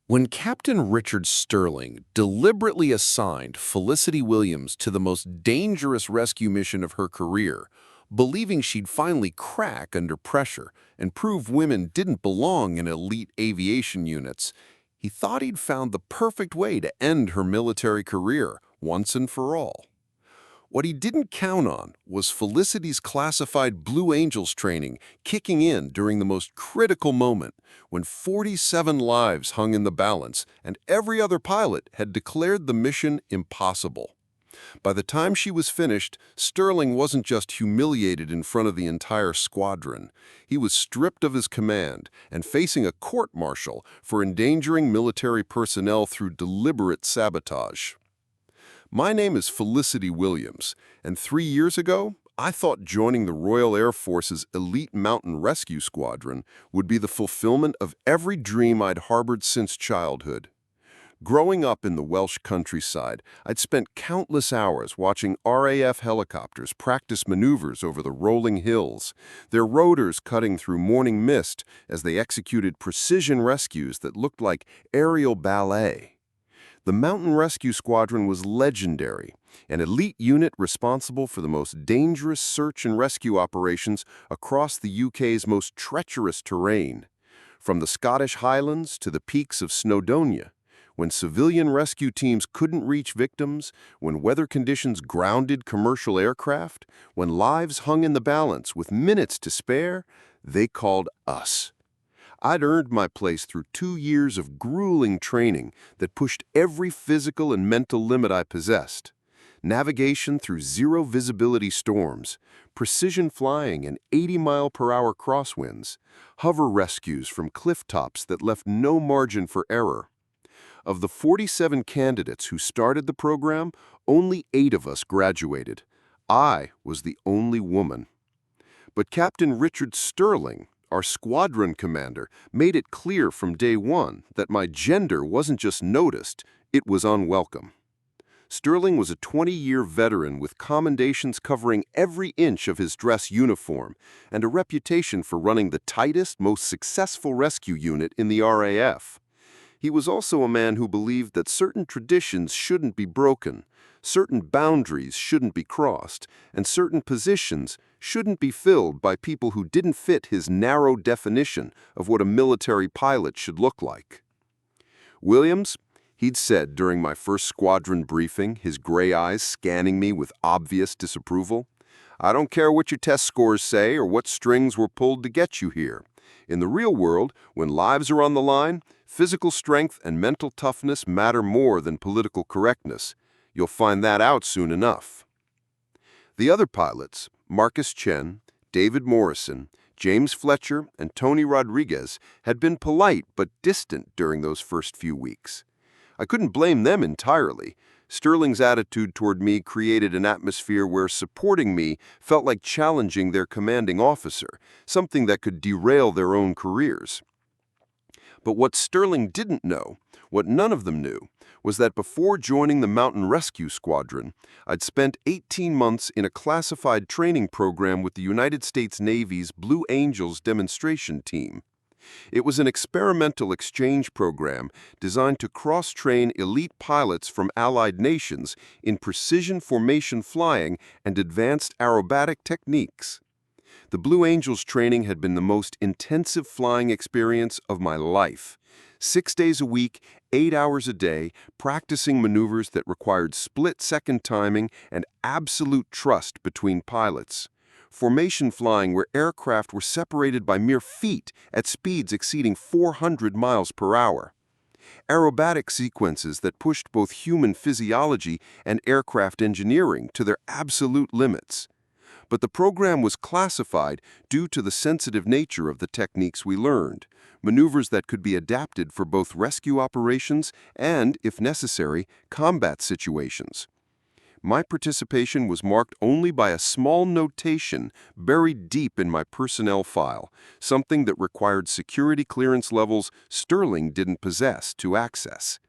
When Captain Richard Sterling deliberately assigned Felicity Williams to the most dangerous rescue mission of her career, believing she'd finally crack under pressure and prove women didn't belong in elite aviation units, he thought he'd found the perfect way to end her military career once and for all. What he didn't count on was Felicity's classified Blue Angels training kicking in during the most critical moment, when 47 lives hung in the balance and every other pilot had declared the mission impossible. By the time she was finished, Sterling wasn't just humiliated in front of the entire squadron. He was stripped of his command and facing a court-martial for endangering military personnel through deliberate sabotage. My name is Felicity Williams, and 3 years ago, I thought joining the Royal Air Force's elite Mountain Rescue Squadron would be the fulfillment of every dream I'd harbored since childhood. Growing up in the Welsh countryside, I'd spent countless hours watching RAF helicopters practice maneuvers over the rolling hills, their rotors cutting through morning mist as they executed precision rescues that looked like aerial ballet. The Mountain Rescue Squadron was legendary, an elite unit responsible for the most dangerous search and rescue operations across the UK's most treacherous terrain. From the Scottish Highlands to the peaks of Snowdonia, when civilian rescue teams couldn't reach victims, when weather conditions grounded commercial aircraft, when lives hung in the balance with minutes to spare, they called us. I'd earned my place through 2 years of grueling training that pushed every physical and mental limit I possessed. Navigation through zero-visibility storms, precision flying in 80-mile-per-hour crosswinds, hover rescues from cliff tops that left no margin for error. Of the 47 candidates who started the program, only 8 of us graduated. I was the only woman. But Captain Richard Sterling, our squadron commander, made it clear from day one that my gender wasn't just noticed, it was unwelcome. Sterling was a 20-year veteran with commendations covering every inch of his dress uniform and a reputation for running the tightest, most successful rescue unit in the RAF. He was also a man who believed that certain traditions shouldn't be broken, certain boundaries shouldn't be crossed, and certain positions shouldn't be filled by people who didn't fit his narrow definition of what a military pilot should look like. Williams, he'd said during my first squadron briefing, his gray eyes scanning me with obvious disapproval, "I don't care what your test scores say or what strings were pulled to get you here. In the real world, when lives are on the line, physical strength and mental toughness matter more than political correctness. You'll find that out soon enough." The other pilots, Marcus Chen, David Morrison, James Fletcher, and Tony Rodriguez, had been polite but distant during those first few weeks. I couldn't blame them entirely. Sterling's attitude toward me created an atmosphere where supporting me felt like challenging their commanding officer, something that could derail their own careers. But what Sterling didn't know, what none of them knew, was that before joining the Mountain Rescue Squadron, I'd spent 18 months in a classified training program with the United States Navy's Blue Angels demonstration team. It was an experimental exchange program designed to cross-train elite pilots from allied nations in precision formation flying and advanced aerobatic techniques. The Blue Angels training had been the most intensive flying experience of my life. 6 days a week, 8 hours a day, practicing maneuvers that required split-second timing and absolute trust between pilots. Formation flying where aircraft were separated by mere feet at speeds exceeding 400 miles per hour. Aerobatic sequences that pushed both human physiology and aircraft engineering to their absolute limits. But the program was classified due to the sensitive nature of the techniques we learned, maneuvers that could be adapted for both rescue operations and, if necessary, combat situations. My participation was marked only by a small notation buried deep in my personnel file, something that required security clearance levels Sterling didn't possess to access.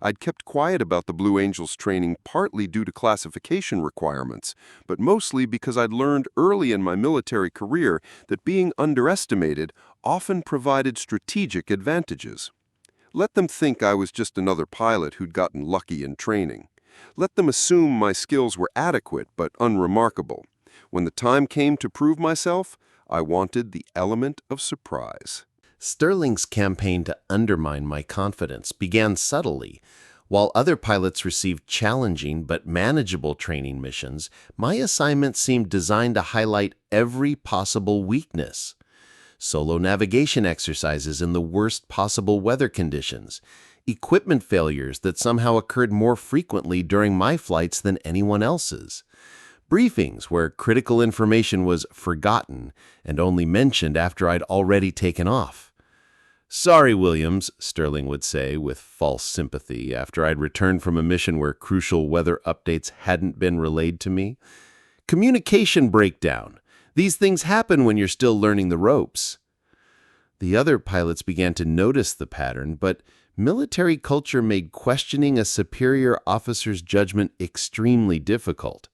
I'd kept quiet about the Blue Angels training partly due to classification requirements, but mostly because I'd learned early in my military career that being underestimated often provided strategic advantages. Let them think I was just another pilot who'd gotten lucky in training. Let them assume my skills were adequate but unremarkable. When the time came to prove myself, I wanted the element of surprise. Sterling's campaign to undermine my confidence began subtly. While other pilots received challenging but manageable training missions, my assignment seemed designed to highlight every possible weakness. Solo navigation exercises in the worst possible weather conditions, equipment failures that somehow occurred more frequently during my flights than anyone else's, briefings where critical information was forgotten and only mentioned after I'd already taken off. "Sorry, Williams," Sterling would say with false sympathy after I'd returned from a mission where crucial weather updates hadn't been relayed to me. "Communication breakdown. These things happen when you're still learning the ropes." The other pilots began to notice the pattern, but military culture made questioning a superior officer's judgment extremely difficult.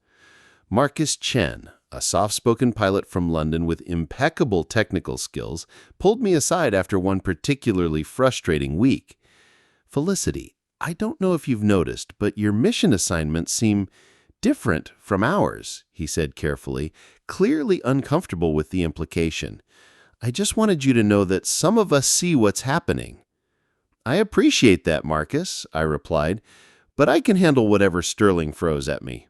Marcus Chen, a soft-spoken pilot from London with impeccable technical skills, pulled me aside after one particularly frustrating week. "Felicity, I don't know if you've noticed, but your mission assignments seem different from ours," he said carefully, clearly uncomfortable with the implication. "I just wanted you to know that some of us see what's happening." "I appreciate that, Marcus," I replied, "but I can handle whatever Sterling throws at me."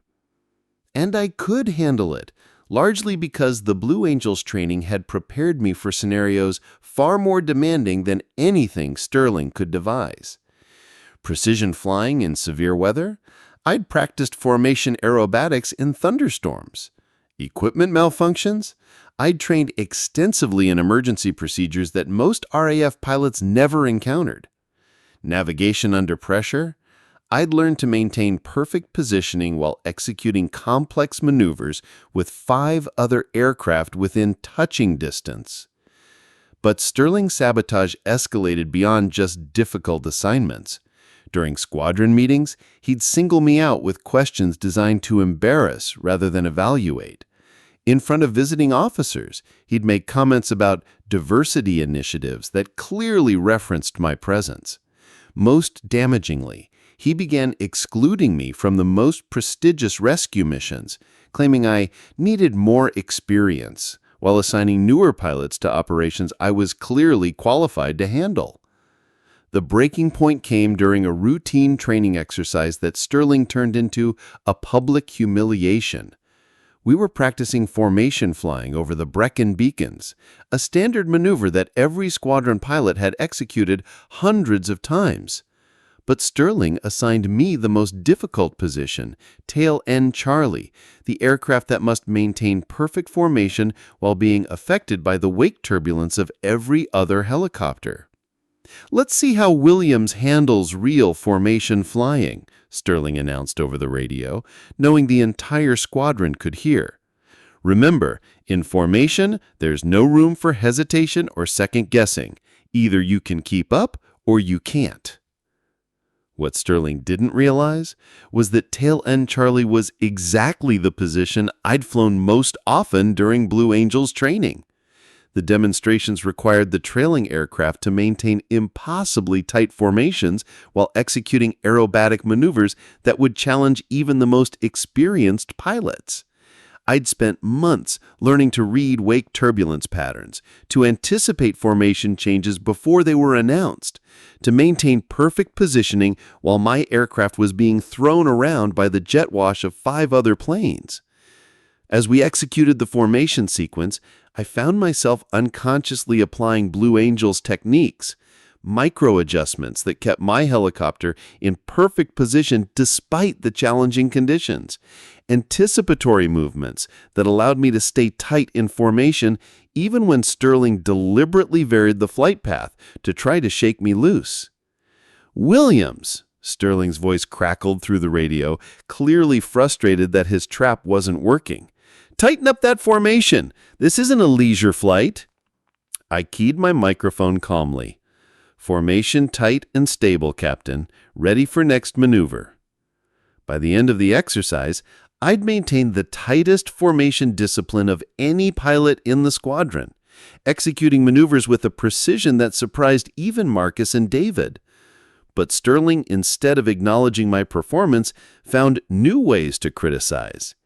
And I could handle it, largely because the Blue Angels training had prepared me for scenarios far more demanding than anything Sterling could devise. Precision flying in severe weather? I'd practiced formation aerobatics in thunderstorms. Equipment malfunctions? I'd trained extensively in emergency procedures that most RAF pilots never encountered. Navigation under pressure? I'd learned to maintain perfect positioning while executing complex maneuvers with 5 other aircraft within touching distance. But Sterling's sabotage escalated beyond just difficult assignments. During squadron meetings, he'd single me out with questions designed to embarrass rather than evaluate. In front of visiting officers, he'd make comments about diversity initiatives that clearly referenced my presence. Most damagingly, he began excluding me from the most prestigious rescue missions, claiming I needed more experience, while assigning newer pilots to operations I was clearly qualified to handle. The breaking point came during a routine training exercise that Sterling turned into a public humiliation. We were practicing formation flying over the Brecon beacons, a standard maneuver that every squadron pilot had executed hundreds of times. But Sterling assigned me the most difficult position, tail end Charlie, the aircraft that must maintain perfect formation while being affected by the wake turbulence of every other helicopter. "Let's see how Williams handles real formation flying," Sterling announced over the radio, knowing the entire squadron could hear. "Remember, in formation, there's no room for hesitation or second guessing. Either you can keep up or you can't." What Sterling didn't realize was that tail end Charlie was exactly the position I'd flown most often during Blue Angels training. The demonstrations required the trailing aircraft to maintain impossibly tight formations while executing aerobatic maneuvers that would challenge even the most experienced pilots. I'd spent months learning to read wake turbulence patterns, to anticipate formation changes before they were announced, to maintain perfect positioning while my aircraft was being thrown around by the jet wash of 5 other planes. As we executed the formation sequence, I found myself unconsciously applying Blue Angels techniques, micro-adjustments that kept my helicopter in perfect position despite the challenging conditions, anticipatory movements that allowed me to stay tight in formation even when Sterling deliberately varied the flight path to try to shake me loose. "Williams!" Sterling's voice crackled through the radio, clearly frustrated that his trap wasn't working. "Tighten up that formation. This isn't a leisure flight." I keyed my microphone calmly. "Formation tight and stable, Captain. Ready for next maneuver." By the end of the exercise, I'd maintained the tightest formation discipline of any pilot in the squadron, executing maneuvers with a precision that surprised even Marcus and David. But Sterling, instead of acknowledging my performance, found new ways to criticize.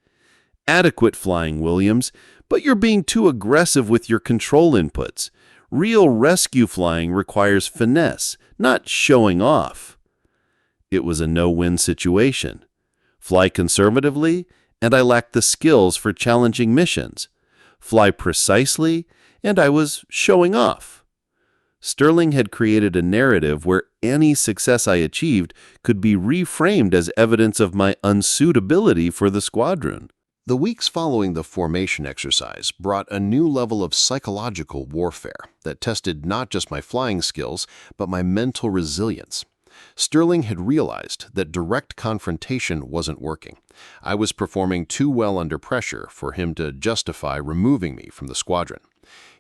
"Adequate flying, Williams, but you're being too aggressive with your control inputs. Real rescue flying requires finesse, not showing off." It was a no-win situation. Fly conservatively, and I lacked the skills for challenging missions. Fly precisely, and I was showing off. Sterling had created a narrative where any success I achieved could be reframed as evidence of my unsuitability for the squadron. The weeks following the formation exercise brought a new level of psychological warfare that tested not just my flying skills, but my mental resilience. Sterling had realized that direct confrontation wasn't working. I was performing too well under pressure for him to justify removing me from the squadron.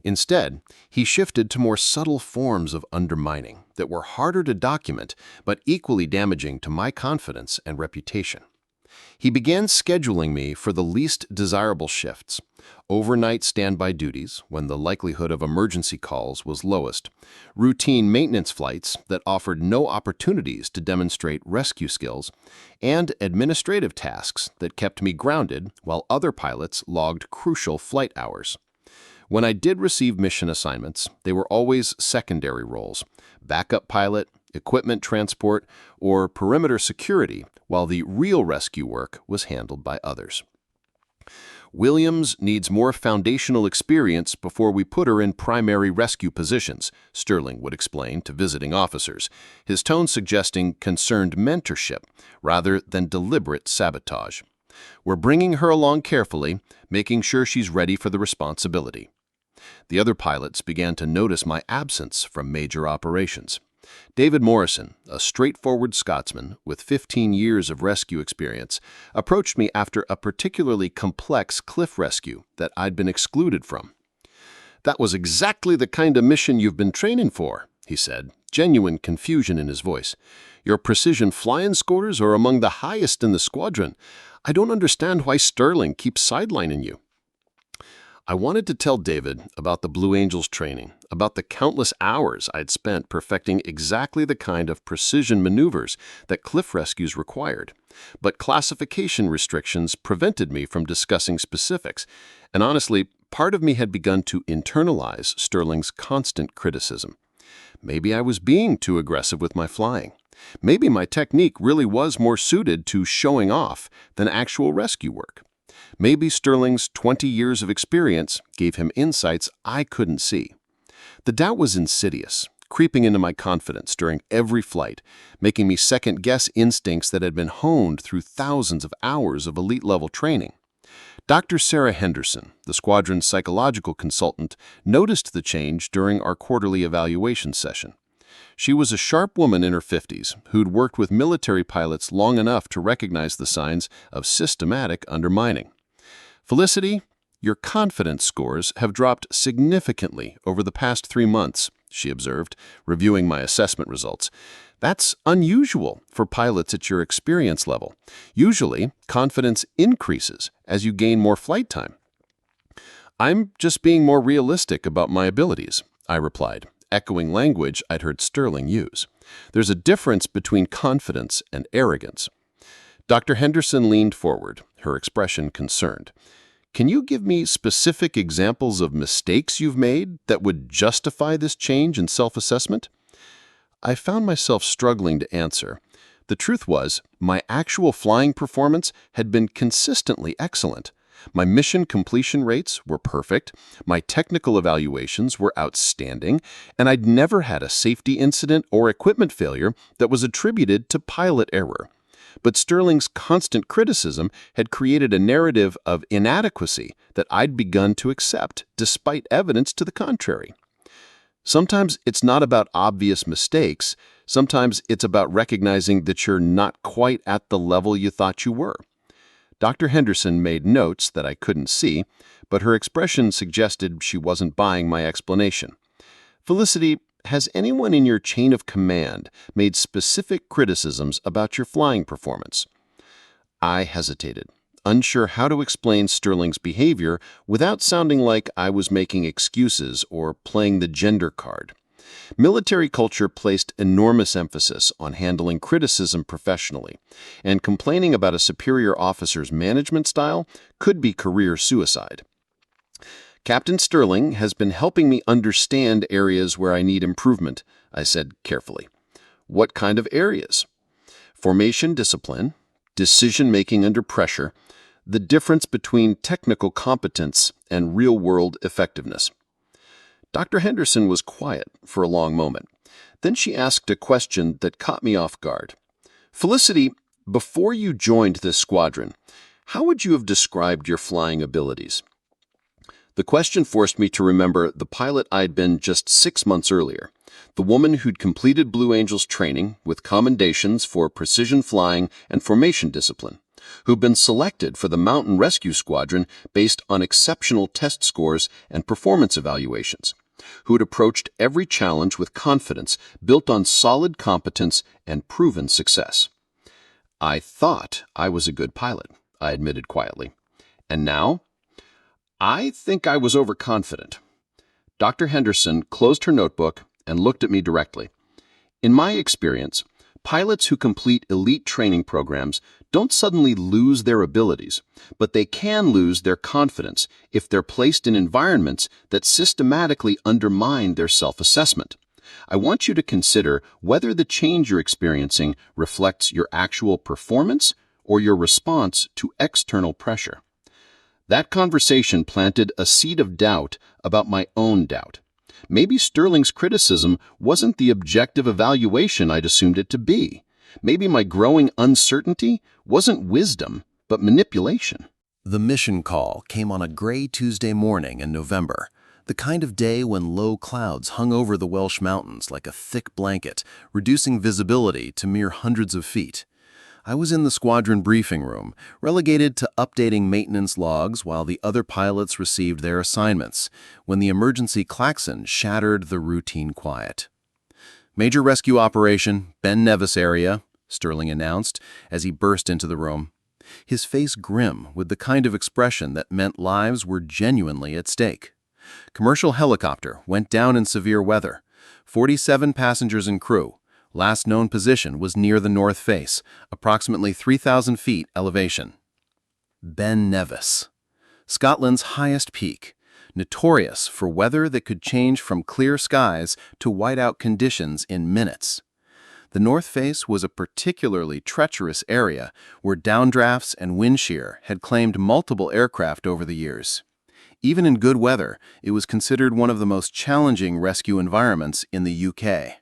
Instead, he shifted to more subtle forms of undermining that were harder to document but equally damaging to my confidence and reputation. He began scheduling me for the least desirable shifts, overnight standby duties when the likelihood of emergency calls was lowest, routine maintenance flights that offered no opportunities to demonstrate rescue skills, and administrative tasks that kept me grounded while other pilots logged crucial flight hours. When I did receive mission assignments, they were always secondary roles: backup pilot, equipment transport, or perimeter security, while the real rescue work was handled by others. "Williams needs more foundational experience before we put her in primary rescue positions," Sterling would explain to visiting officers, his tone suggesting concerned mentorship rather than deliberate sabotage. "We're bringing her along carefully, making sure she's ready for the responsibility." The other pilots began to notice my absence from major operations. David Morrison, a straightforward Scotsman with 15 years of rescue experience, approached me after a particularly complex cliff rescue that I'd been excluded from. "That was exactly the kind of mission you've been training for," he said, genuine confusion in his voice. "Your precision flying scores are among the highest in the squadron. I don't understand why Sterling keeps sidelining you." I wanted to tell David about the Blue Angels training, about the countless hours I'd spent perfecting exactly the kind of precision maneuvers that cliff rescues required. But classification restrictions prevented me from discussing specifics, and honestly, part of me had begun to internalize Sterling's constant criticism. Maybe I was being too aggressive with my flying. Maybe my technique really was more suited to showing off than actual rescue work. Maybe Sterling's 20 years of experience gave him insights I couldn't see. The doubt was insidious, creeping into my confidence during every flight, making me second-guess instincts that had been honed through thousands of hours of elite-level training. Dr. Sarah Henderson, the squadron's psychological consultant, noticed the change during our quarterly evaluation session. She was a sharp woman in her 50s who'd worked with military pilots long enough to recognize the signs of systematic undermining. "Felicity, your confidence scores have dropped significantly over the past 3 months," she observed, reviewing my assessment results. "That's unusual for pilots at your experience level. Usually, confidence increases as you gain more flight time." "I'm just being more realistic about my abilities," I replied, echoing language I'd heard Sterling use. "There's a difference between confidence and arrogance." Dr. Henderson leaned forward, her expression concerned. "Can you give me specific examples of mistakes you've made that would justify this change in self-assessment?" I found myself struggling to answer. The truth was, my actual flying performance had been consistently excellent. My mission completion rates were perfect, my technical evaluations were outstanding, and I'd never had a safety incident or equipment failure that was attributed to pilot error. But Sterling's constant criticism had created a narrative of inadequacy that I'd begun to accept, despite evidence to the contrary. Sometimes it's not about obvious mistakes. Sometimes it's about recognizing that you're not quite at the level you thought you were. Dr. Henderson made notes that I couldn't see, but her expression suggested she wasn't buying my explanation. "Felicity, has anyone in your chain of command made specific criticisms about your flying performance?" I hesitated, unsure how to explain Sterling's behavior without sounding like I was making excuses or playing the gender card. Military culture placed enormous emphasis on handling criticism professionally, and complaining about a superior officer's management style could be career suicide. Captain Sterling has been helping me understand areas where I need improvement, I said carefully. What kind of areas? Formation discipline, decision-making under pressure, the difference between technical competence and real-world effectiveness. Dr. Henderson was quiet for a long moment. Then she asked a question that caught me off guard. Felicity, before you joined this squadron, how would you have described your flying abilities? The question forced me to remember the pilot I'd been just 6 months earlier, the woman who'd completed Blue Angels training with commendations for precision flying and formation discipline, who'd been selected for the Mountain Rescue Squadron based on exceptional test scores and performance evaluations, who'd approached every challenge with confidence built on solid competence and proven success. I thought I was a good pilot, I admitted quietly. And now? I think I was overconfident. Dr. Henderson closed her notebook and looked at me directly. In my experience, pilots who complete elite training programs don't suddenly lose their abilities, but they can lose their confidence if they're placed in environments that systematically undermine their self-assessment. I want you to consider whether the change you're experiencing reflects your actual performance or your response to external pressure. That conversation planted a seed of doubt about my own doubt. Maybe Sterling's criticism wasn't the objective evaluation I'd assumed it to be. Maybe my growing uncertainty wasn't wisdom, but manipulation. The mission call came on a gray Tuesday morning in November, the kind of day when low clouds hung over the Welsh mountains like a thick blanket, reducing visibility to mere hundreds of feet. I was in the squadron briefing room, relegated to updating maintenance logs while the other pilots received their assignments, when the emergency klaxon shattered the routine quiet. Major rescue operation, Ben Nevis area, Sterling announced as he burst into the room, his face grim with the kind of expression that meant lives were genuinely at stake. Commercial helicopter went down in severe weather. 47 passengers and crew. Last known position was near the north face, approximately 3,000 feet elevation. Ben Nevis, Scotland's highest peak, notorious for weather that could change from clear skies to whiteout conditions in minutes. The north face was a particularly treacherous area where downdrafts and wind shear had claimed multiple aircraft over the years. Even in good weather, it was considered one of the most challenging rescue environments in the UK.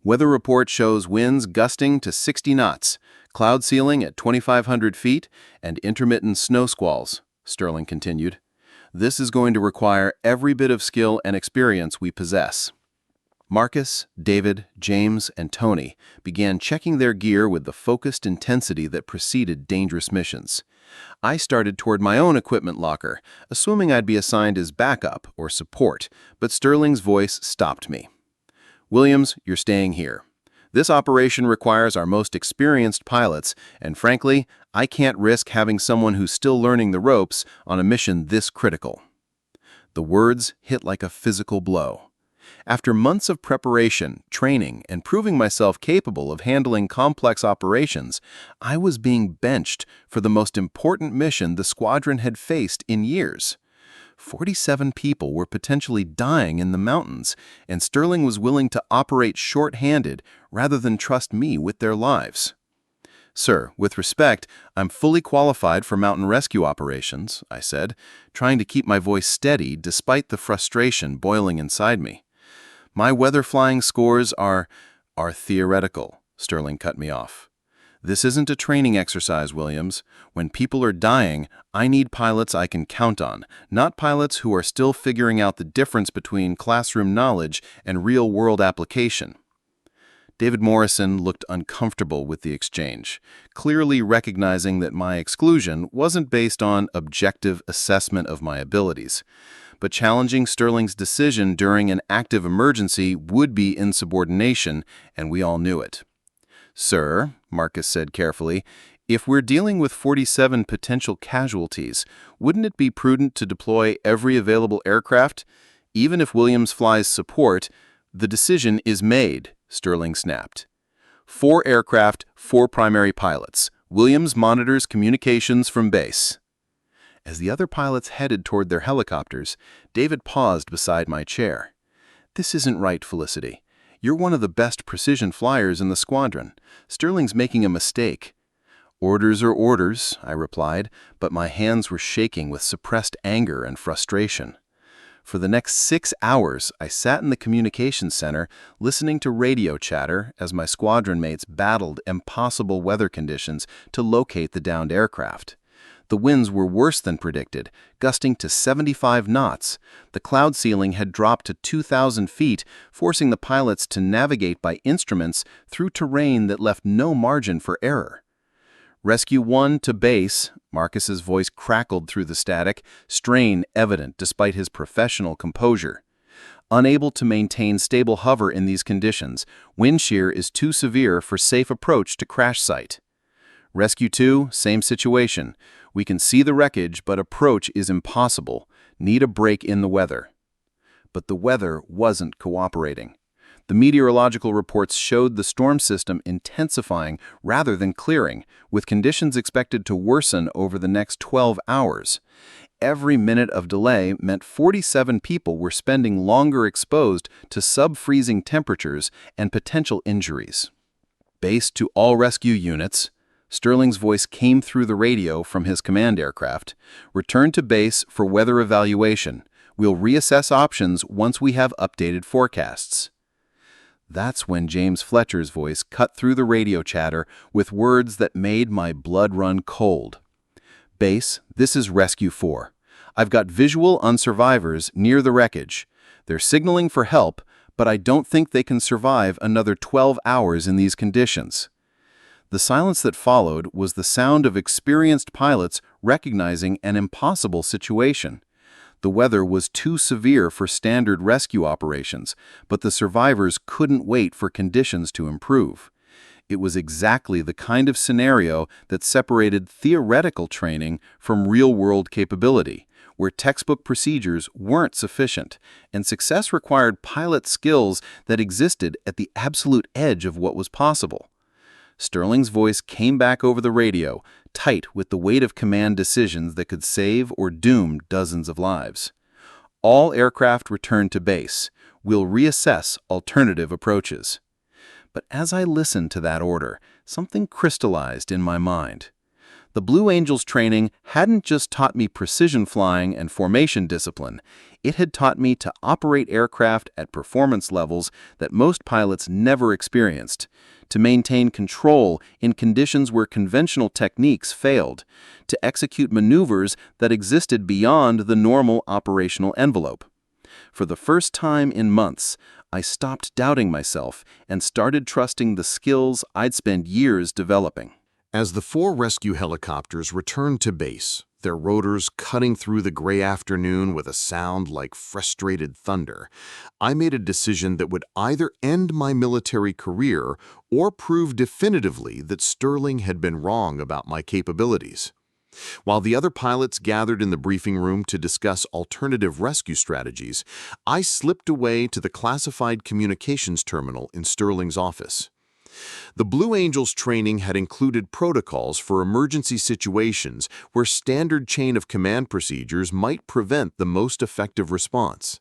Weather report shows winds gusting to 60 knots, cloud ceiling at 2,500 feet, and intermittent snow squalls, Sterling continued. This is going to require every bit of skill and experience we possess. Marcus, David, James, and Tony began checking their gear with the focused intensity that preceded dangerous missions. I started toward my own equipment locker, assuming I'd be assigned as backup or support, but Sterling's voice stopped me. Williams, you're staying here. This operation requires our most experienced pilots, and frankly, I can't risk having someone who's still learning the ropes on a mission this critical. The words hit like a physical blow. After months of preparation, training, and proving myself capable of handling complex operations, I was being benched for the most important mission the squadron had faced in years. 47 people were potentially dying in the mountains, and Sterling was willing to operate short-handed rather than trust me with their lives. Sir, with respect, I'm fully qualified for mountain rescue operations, I said, trying to keep my voice steady despite the frustration boiling inside me. My weather flying scores are theoretical, Sterling cut me off. This isn't a training exercise, Williams. When people are dying, I need pilots I can count on, not pilots who are still figuring out the difference between classroom knowledge and real-world application. David Morrison looked uncomfortable with the exchange, clearly recognizing that my exclusion wasn't based on objective assessment of my abilities. But challenging Sterling's decision during an active emergency would be insubordination, and we all knew it. Sir, Marcus said carefully, if we're dealing with 47 potential casualties, wouldn't it be prudent to deploy every available aircraft? Even if Williams flies support, "The decision is made," Sterling snapped. 4 aircraft, 4 primary pilots. Williams monitors communications from base. As the other pilots headed toward their helicopters, David paused beside my chair. "This isn't right, Felicity. You're one of the best precision flyers in the squadron. Sterling's making a mistake." "Orders are orders," I replied, but my hands were shaking with suppressed anger and frustration. For the next 6 hours, I sat in the communications center listening to radio chatter as my squadron mates battled impossible weather conditions to locate the downed aircraft. The winds were worse than predicted, gusting to 75 knots. The cloud ceiling had dropped to 2,000 feet, forcing the pilots to navigate by instruments through terrain that left no margin for error. "Rescue 1 to base," Marcus's voice crackled through the static, strain evident despite his professional composure. "Unable to maintain stable hover in these conditions. Wind shear is too severe for safe approach to crash site." "Rescue 2, same situation. We can see the wreckage, but approach is impossible. Need a break in the weather." But the weather wasn't cooperating. The meteorological reports showed the storm system intensifying rather than clearing, with conditions expected to worsen over the next 12 hours. Every minute of delay meant 47 people were spending longer exposed to sub-freezing temperatures and potential injuries. "Base to all rescue units," Sterling's voice came through the radio from his command aircraft. "Return to base for weather evaluation. We'll reassess options once we have updated forecasts." That's when James Fletcher's voice cut through the radio chatter with words that made my blood run cold. "Base, this is Rescue 4. I've got visual on survivors near the wreckage. They're signaling for help, but I don't think they can survive another 12 hours in these conditions." The silence that followed was the sound of experienced pilots recognizing an impossible situation. The weather was too severe for standard rescue operations, but the survivors couldn't wait for conditions to improve. It was exactly the kind of scenario that separated theoretical training from real-world capability, where textbook procedures weren't sufficient, and success required pilot skills that existed at the absolute edge of what was possible. Sterling's voice came back over the radio, tight with the weight of command decisions that could save or doom dozens of lives. "All aircraft return to base. We'll reassess alternative approaches." But as I listened to that order, something crystallized in my mind. The Blue Angels training hadn't just taught me precision flying and formation discipline. It had taught me to operate aircraft at performance levels that most pilots never experienced, to maintain control in conditions where conventional techniques failed, to execute maneuvers that existed beyond the normal operational envelope. For the first time in months, I stopped doubting myself and started trusting the skills I'd spent years developing. As the 4 rescue helicopters returned to base, their rotors cutting through the gray afternoon with a sound like frustrated thunder, I made a decision that would either end my military career or prove definitively that Sterling had been wrong about my capabilities. While the other pilots gathered in the briefing room to discuss alternative rescue strategies, I slipped away to the classified communications terminal in Sterling's office. The Blue Angels training had included protocols for emergency situations where standard chain of command procedures might prevent the most effective response.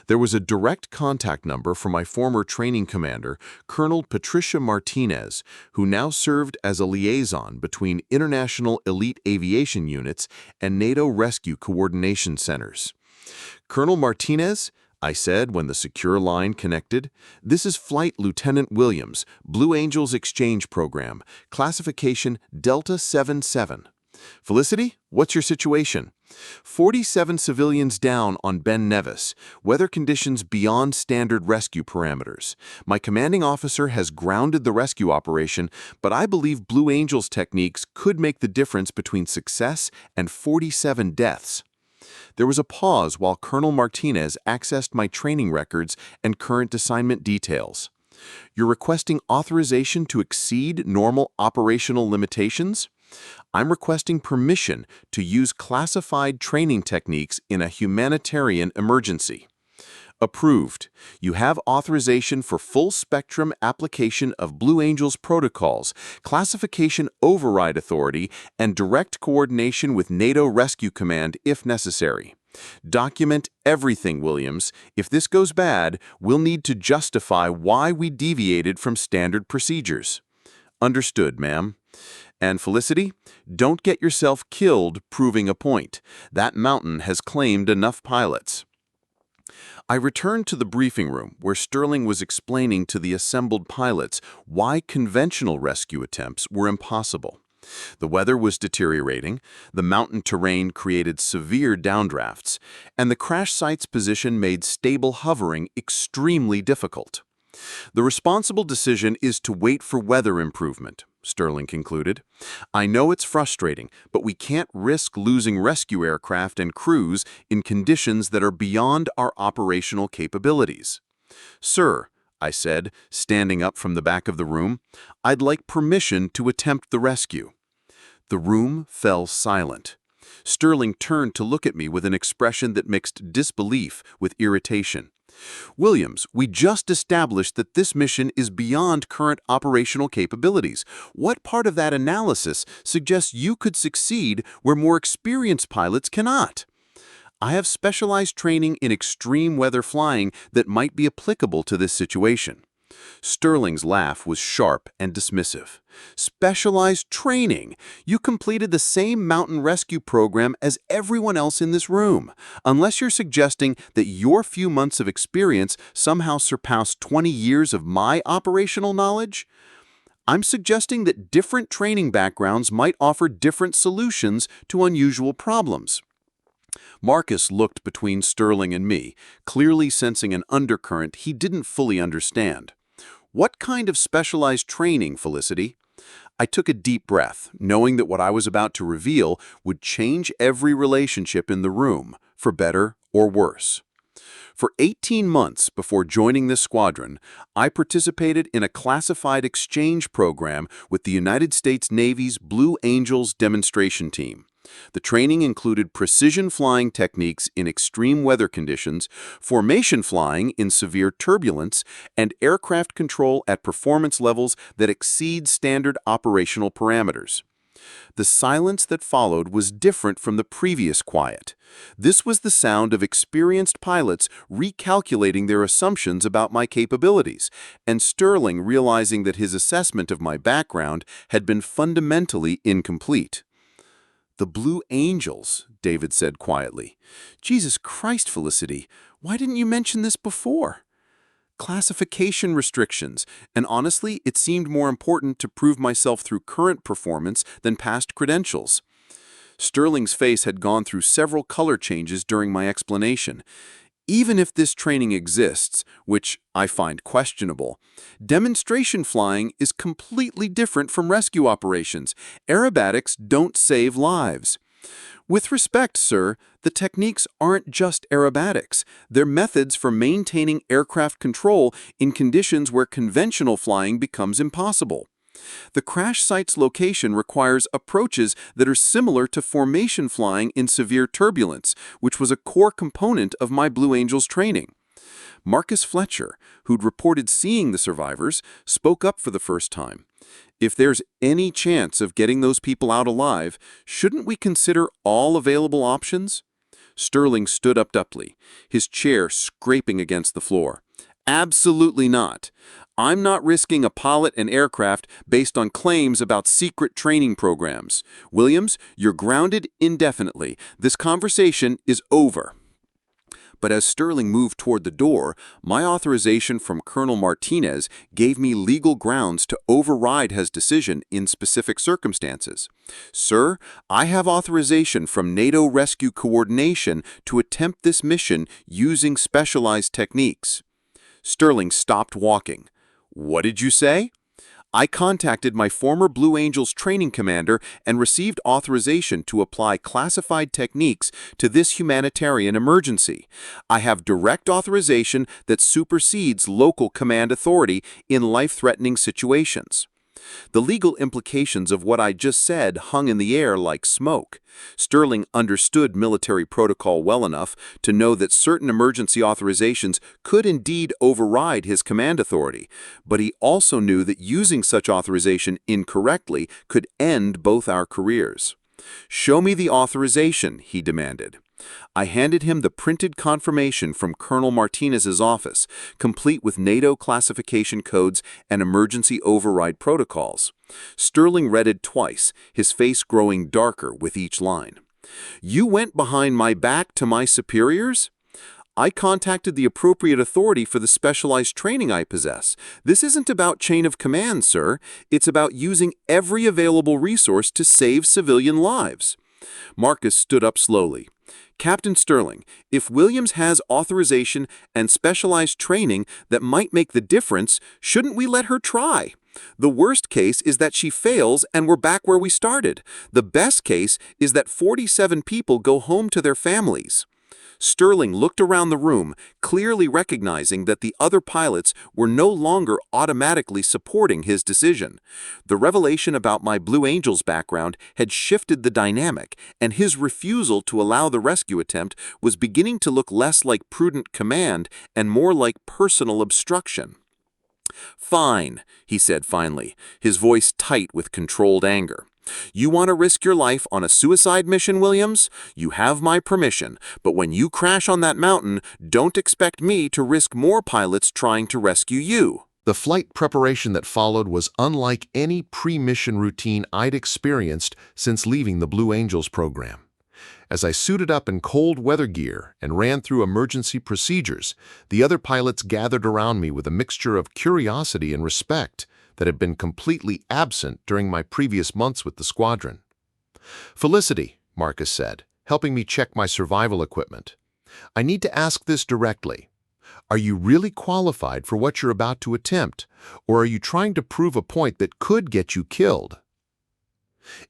There was a direct contact number for my former training commander, Colonel Patricia Martinez, who now served as a liaison between international elite aviation units and NATO rescue coordination centers. "Colonel Martinez," I said when the secure line connected, "this is Flight Lieutenant Williams, Blue Angels Exchange Program, classification Delta 77. Felicity, what's your situation?" 47 civilians down on Ben Nevis. Weather conditions beyond standard rescue parameters. My commanding officer has grounded the rescue operation, but I believe Blue Angels techniques could make the difference between success and 47 deaths. There was a pause while Colonel Martinez accessed my training records and current assignment details. "You're requesting authorization to exceed normal operational limitations?" "I'm requesting permission to use classified training techniques in a humanitarian emergency." Approved. You have authorization for full-spectrum application of Blue Angels protocols, classification override authority, and direct coordination with NATO Rescue Command if necessary. Document everything, Williams. If this goes bad, we'll need to justify why we deviated from standard procedures. Understood, ma'am. And Felicity, don't get yourself killed proving a point. That mountain has claimed enough pilots. I returned to the briefing room where Sterling was explaining to the assembled pilots why conventional rescue attempts were impossible. The weather was deteriorating, the mountain terrain created severe downdrafts, and the crash site's position made stable hovering extremely difficult. The responsible decision is to wait for weather improvement, Sterling concluded. I know it's frustrating, but we can't risk losing rescue aircraft and crews in conditions that are beyond our operational capabilities. Sir, I said, standing up from the back of the room, I'd like permission to attempt the rescue. The room fell silent. Sterling turned to look at me with an expression that mixed disbelief with irritation. Williams, we just established that this mission is beyond current operational capabilities. What part of that analysis suggests you could succeed where more experienced pilots cannot? I have specialized training in extreme weather flying that might be applicable to this situation. Sterling's laugh was sharp and dismissive. Specialized training? You completed the same mountain rescue program as everyone else in this room, unless you're suggesting that your few months of experience somehow surpassed 20 years of my operational knowledge. I'm suggesting that different training backgrounds might offer different solutions to unusual problems. Marcus looked between Sterling and me, clearly sensing an undercurrent he didn't fully understand. What kind of specialized training, Felicity? I took a deep breath, knowing that what I was about to reveal would change every relationship in the room, for better or worse. For 18 months before joining this squadron, I participated in a classified exchange program with the United States Navy's Blue Angels demonstration team. The training included precision flying techniques in extreme weather conditions, formation flying in severe turbulence, and aircraft control at performance levels that exceed standard operational parameters. The silence that followed was different from the previous quiet. This was the sound of experienced pilots recalculating their assumptions about my capabilities, and Sterling realizing that his assessment of my background had been fundamentally incomplete. "The Blue Angels," David said quietly. "Jesus Christ, Felicity, why didn't you mention this before?" Classification restrictions, and honestly, it seemed more important to prove myself through current performance than past credentials. Sterling's face had gone through several color changes during my explanation. Even if this training exists, which I find questionable, demonstration flying is completely different from rescue operations. Aerobatics don't save lives. With respect, sir, the techniques aren't just aerobatics. They're methods for maintaining aircraft control in conditions where conventional flying becomes impossible. The crash site's location requires approaches that are similar to formation flying in severe turbulence, which was a core component of my Blue Angels training. Marcus Fletcher, who'd reported seeing the survivors, spoke up for the first time. "If there's any chance of getting those people out alive, shouldn't we consider all available options?" Sterling stood up abruptly, his chair scraping against the floor. "Absolutely not. I'm not risking a pilot and aircraft based on claims about secret training programs. Williams, you're grounded indefinitely. This conversation is over." But as Sterling moved toward the door, my authorization from Colonel Martinez gave me legal grounds to override his decision in specific circumstances. "Sir, I have authorization from NATO Rescue Coordination to attempt this mission using specialized techniques." Sterling stopped walking. "What did you say?" "I contacted my former Blue Angels training commander and received authorization to apply classified techniques to this humanitarian emergency. I have direct authorization that supersedes local command authority in life-threatening situations." The legal implications of what I just said hung in the air like smoke. Sterling understood military protocol well enough to know that certain emergency authorizations could indeed override his command authority, but he also knew that using such authorization incorrectly could end both our careers. "Show me the authorization," he demanded. I handed him the printed confirmation from Colonel Martinez's office, complete with NATO classification codes and emergency override protocols. Sterling read it twice, his face growing darker with each line. "You went behind my back to my superiors? I contacted the appropriate authority for the specialized training I possess. This isn't about chain of command, sir. It's about using every available resource to save civilian lives." Marcus stood up slowly. "Captain Sterling, if Williams has authorization and specialized training that might make the difference, shouldn't we let her try? The worst case is that she fails and we're back where we started. The best case is that 47 people go home to their families." Sterling looked around the room, clearly recognizing that the other pilots were no longer automatically supporting his decision. The revelation about my Blue Angels background had shifted the dynamic, and his refusal to allow the rescue attempt was beginning to look less like prudent command and more like personal obstruction. "Fine," he said finally, his voice tight with controlled anger. "You want to risk your life on a suicide mission, Williams? You have my permission, but when you crash on that mountain, don't expect me to risk more pilots trying to rescue you." The flight preparation that followed was unlike any pre-mission routine I'd experienced since leaving the Blue Angels program. As I suited up in cold weather gear and ran through emergency procedures, the other pilots gathered around me with a mixture of curiosity and respect that had been completely absent during my previous months with the squadron. "Felicity," Marcus said, helping me check my survival equipment, "I need to ask this directly. Are you really qualified for what you're about to attempt, or are you trying to prove a point that could get you killed?"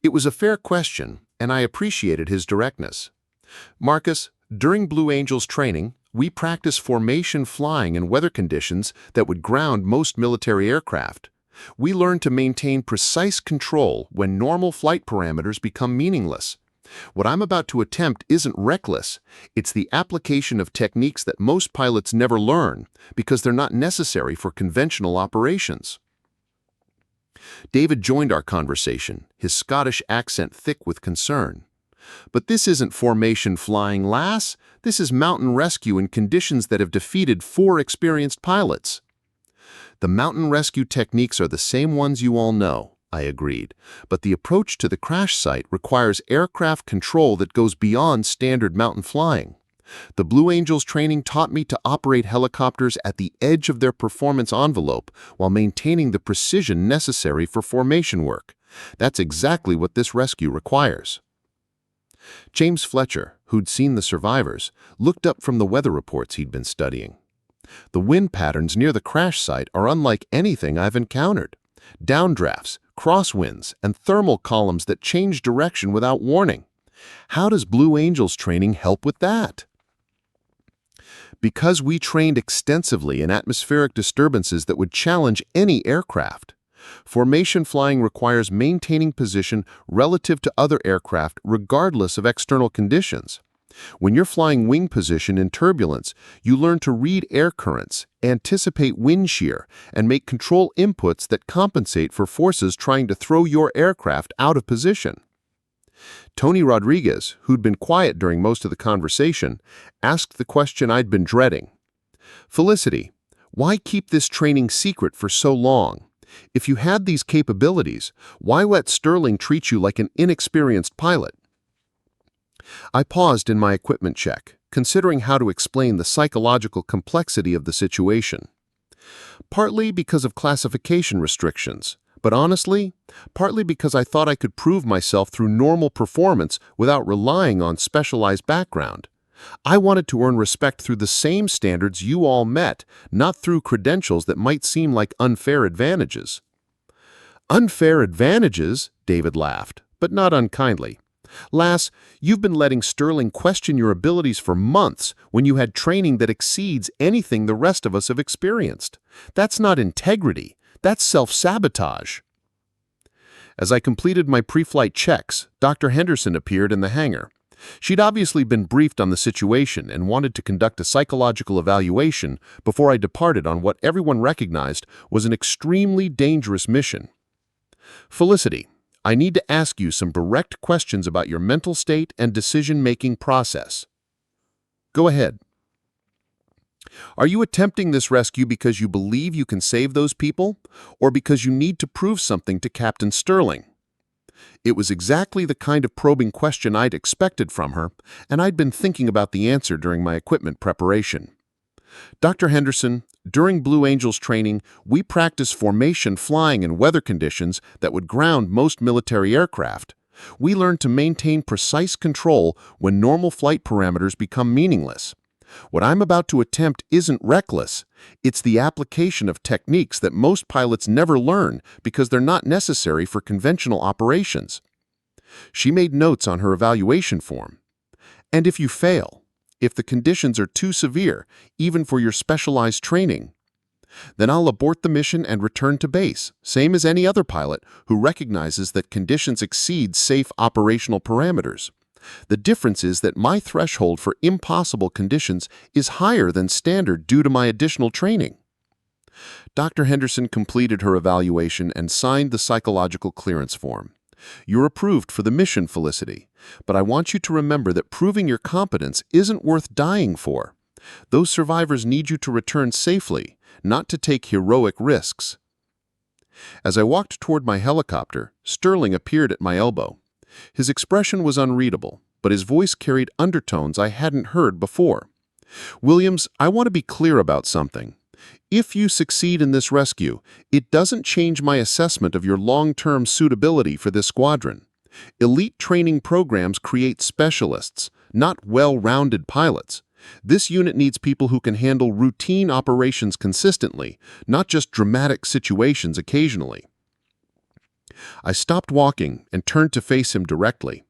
It was a fair question, and I appreciated his directness. "Marcus, during Blue Angels training, we practice formation flying in weather conditions that would ground most military aircraft. We learn to maintain precise control when normal flight parameters become meaningless. What I'm about to attempt isn't reckless. It's the application of techniques that most pilots never learn because they're not necessary for conventional operations." David joined our conversation, his Scottish accent thick with concern. "But this isn't formation flying, lass. This is mountain rescue in conditions that have defeated 4 experienced pilots." "The mountain rescue techniques are the same ones you all know," I agreed, "but the approach to the crash site requires aircraft control that goes beyond standard mountain flying. The Blue Angels training taught me to operate helicopters at the edge of their performance envelope while maintaining the precision necessary for formation work. That's exactly what this rescue requires." James Fletcher, who'd seen the survivors, looked up from the weather reports he'd been studying. "The wind patterns near the crash site are unlike anything I've encountered. Downdrafts, crosswinds, and thermal columns that change direction without warning. How does Blue Angels training help with that?" "Because we trained extensively in atmospheric disturbances that would challenge any aircraft. Formation flying requires maintaining position relative to other aircraft regardless of external conditions. When you're flying wing position in turbulence, you learn to read air currents, anticipate wind shear, and make control inputs that compensate for forces trying to throw your aircraft out of position." Tony Rodriguez, who'd been quiet during most of the conversation, asked the question I'd been dreading. "Felicity, why keep this training secret for so long? If you had these capabilities, why let Sterling treat you like an inexperienced pilot?" I paused in my equipment check, considering how to explain the psychological complexity of the situation. Partly because of classification restrictions, but honestly, partly because I thought I could prove myself through normal performance without relying on specialized background. I wanted to earn respect through the same standards you all met, not through credentials that might seem like unfair advantages. "Unfair advantages?" David laughed, but not unkindly. "Lass, you've been letting Sterling question your abilities for months when you had training that exceeds anything the rest of us have experienced. That's not integrity. That's self-sabotage." As I completed my pre-flight checks, Dr. Henderson appeared in the hangar. She'd obviously been briefed on the situation and wanted to conduct a psychological evaluation before I departed on what everyone recognized was an extremely dangerous mission. Felicity, I need to ask you some direct questions about your mental state and decision-making process. Go ahead. Are you attempting this rescue because you believe you can save those people, or because you need to prove something to Captain Sterling? It was exactly the kind of probing question I'd expected from her, and I'd been thinking about the answer during my equipment preparation. Dr. Henderson, during Blue Angels training, we practiced formation flying in weather conditions that would ground most military aircraft. We learned to maintain precise control when normal flight parameters become meaningless. What I'm about to attempt isn't reckless. It's the application of techniques that most pilots never learn because they're not necessary for conventional operations. She made notes on her evaluation form. And if you fail, if the conditions are too severe, even for your specialized training, then I'll abort the mission and return to base, same as any other pilot who recognizes that conditions exceed safe operational parameters. The difference is that my threshold for impossible conditions is higher than standard due to my additional training. Dr. Henderson completed her evaluation and signed the psychological clearance form. You're approved for the mission, Felicity, but I want you to remember that proving your competence isn't worth dying for. Those survivors need you to return safely, not to take heroic risks. As I walked toward my helicopter, Sterling appeared at my elbow. His expression was unreadable, but his voice carried undertones I hadn't heard before. Williams, I want to be clear about something. If you succeed in this rescue, it doesn't change my assessment of your long-term suitability for this squadron. Elite training programs create specialists, not well-rounded pilots. This unit needs people who can handle routine operations consistently, not just dramatic situations occasionally. I stopped walking and turned to face him directly.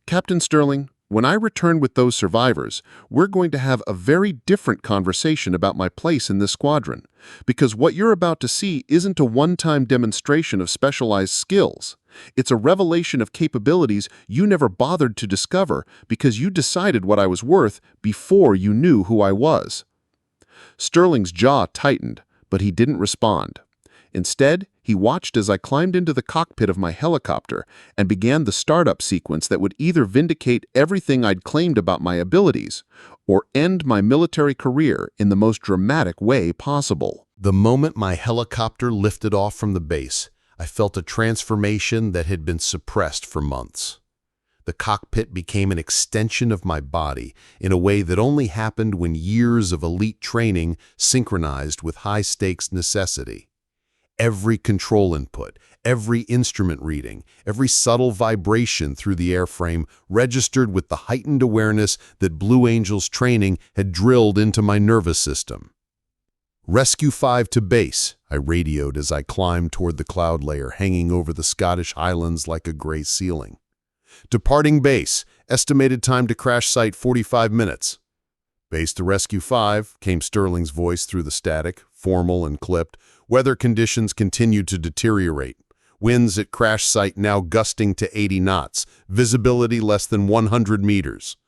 Captain Sterling, when I return with those survivors, we're going to have a very different conversation about my place in this squadron, because what you're about to see isn't a one-time demonstration of specialized skills. It's a revelation of capabilities you never bothered to discover because you decided what I was worth before you knew who I was. Sterling's jaw tightened, but he didn't respond. Instead, he watched as I climbed into the cockpit of my helicopter and began the startup sequence that would either vindicate everything I'd claimed about my abilities or end my military career in the most dramatic way possible. The moment my helicopter lifted off from the base, I felt a transformation that had been suppressed for months. The cockpit became an extension of my body in a way that only happened when years of elite training synchronized with high-stakes necessity. Every control input, every instrument reading, every subtle vibration through the airframe registered with the heightened awareness that Blue Angels training had drilled into my nervous system. "Rescue 5 to base," I radioed as I climbed toward the cloud layer hanging over the Scottish Highlands like a gray ceiling. "Departing base. Estimated time to crash site 45 minutes. "Base to Rescue 5, came Sterling's voice through the static, formal and clipped. Weather conditions continued to deteriorate. Winds at crash site now gusting to 80 knots. Visibility less than 100 meters.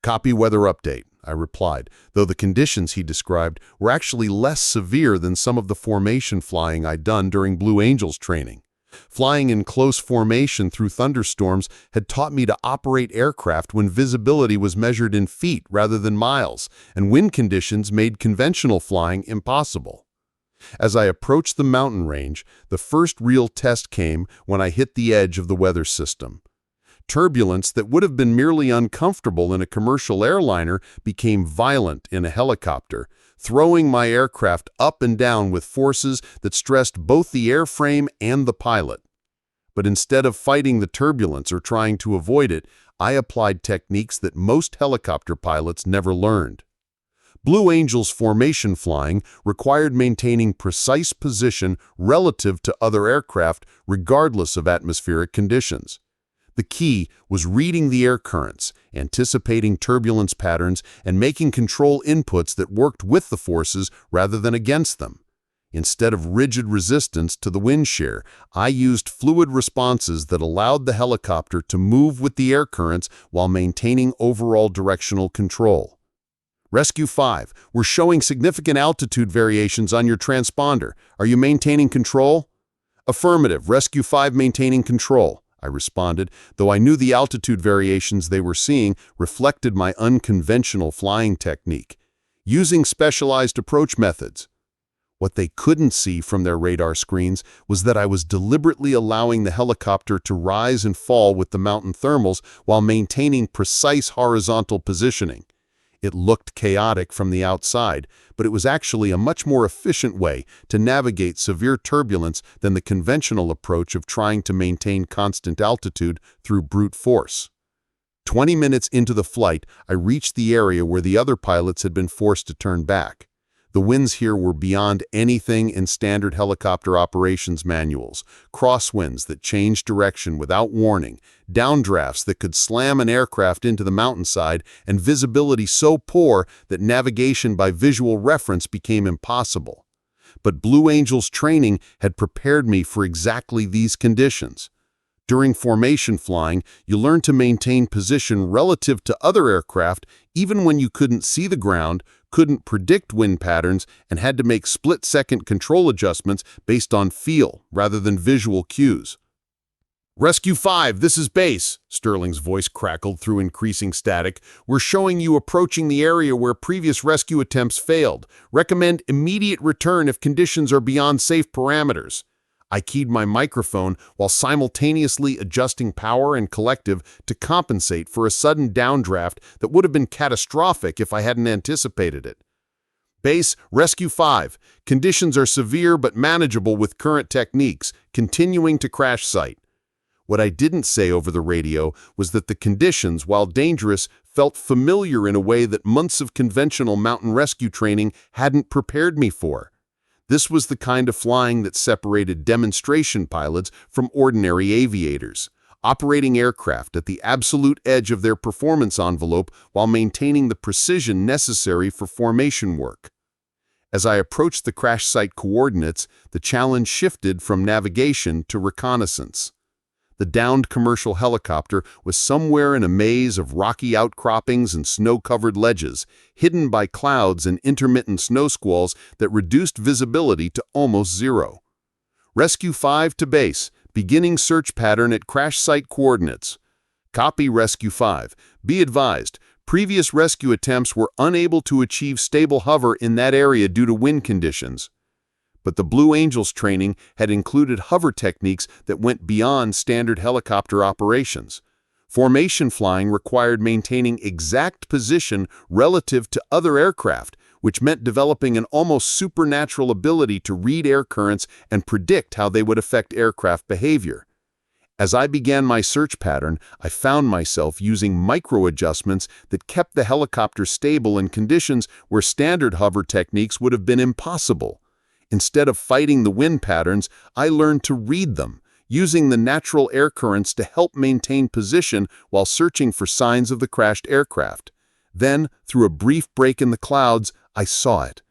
"Copy weather update," I replied, though the conditions he described were actually less severe than some of the formation flying I'd done during Blue Angels training. Flying in close formation through thunderstorms had taught me to operate aircraft when visibility was measured in feet rather than miles, and wind conditions made conventional flying impossible. As I approached the mountain range, the first real test came when I hit the edge of the weather system. Turbulence that would have been merely uncomfortable in a commercial airliner became violent in a helicopter, throwing my aircraft up and down with forces that stressed both the airframe and the pilot. But instead of fighting the turbulence or trying to avoid it, I applied techniques that most helicopter pilots never learned. Blue Angels formation flying required maintaining precise position relative to other aircraft regardless of atmospheric conditions. The key was reading the air currents, anticipating turbulence patterns, and making control inputs that worked with the forces rather than against them. Instead of rigid resistance to the wind shear, I used fluid responses that allowed the helicopter to move with the air currents while maintaining overall directional control. Rescue 5, we're showing significant altitude variations on your transponder. Are you maintaining control? Affirmative. Rescue 5 maintaining control, I responded, though I knew the altitude variations they were seeing reflected my unconventional flying technique, using specialized approach methods. What they couldn't see from their radar screens was that I was deliberately allowing the helicopter to rise and fall with the mountain thermals while maintaining precise horizontal positioning. It looked chaotic from the outside, but it was actually a much more efficient way to navigate severe turbulence than the conventional approach of trying to maintain constant altitude through brute force. 20 minutes into the flight, I reached the area where the other pilots had been forced to turn back. The winds here were beyond anything in standard helicopter operations manuals. Crosswinds that changed direction without warning, downdrafts that could slam an aircraft into the mountainside, and visibility so poor that navigation by visual reference became impossible. But Blue Angel's training had prepared me for exactly these conditions. During formation flying, you learn to maintain position relative to other aircraft even when you couldn't see the ground, couldn't predict wind patterns, and had to make split-second control adjustments based on feel rather than visual cues. Rescue 5, this is base, Sterling's voice crackled through increasing static. We're showing you approaching the area where previous rescue attempts failed. Recommend immediate return if conditions are beyond safe parameters. I keyed my microphone while simultaneously adjusting power and collective to compensate for a sudden downdraft that would have been catastrophic if I hadn't anticipated it. Base, Rescue 5. Conditions are severe but manageable with current techniques, continuing to crash site. What I didn't say over the radio was that the conditions, while dangerous, felt familiar in a way that months of conventional mountain rescue training hadn't prepared me for. This was the kind of flying that separated demonstration pilots from ordinary aviators, operating aircraft at the absolute edge of their performance envelope while maintaining the precision necessary for formation work. As I approached the crash site coordinates, the challenge shifted from navigation to reconnaissance. The downed commercial helicopter was somewhere in a maze of rocky outcroppings and snow-covered ledges, hidden by clouds and intermittent snow squalls that reduced visibility to almost zero. Rescue 5 to base, beginning search pattern at crash site coordinates. Copy Rescue 5. Be advised, previous rescue attempts were unable to achieve stable hover in that area due to wind conditions. But the Blue Angels training had included hover techniques that went beyond standard helicopter operations. Formation flying required maintaining exact position relative to other aircraft, which meant developing an almost supernatural ability to read air currents and predict how they would affect aircraft behavior. As I began my search pattern, I found myself using micro-adjustments that kept the helicopter stable in conditions where standard hover techniques would have been impossible. Instead of fighting the wind patterns, I learned to read them, using the natural air currents to help maintain position while searching for signs of the crashed aircraft. Then, through a brief break in the clouds, I saw it.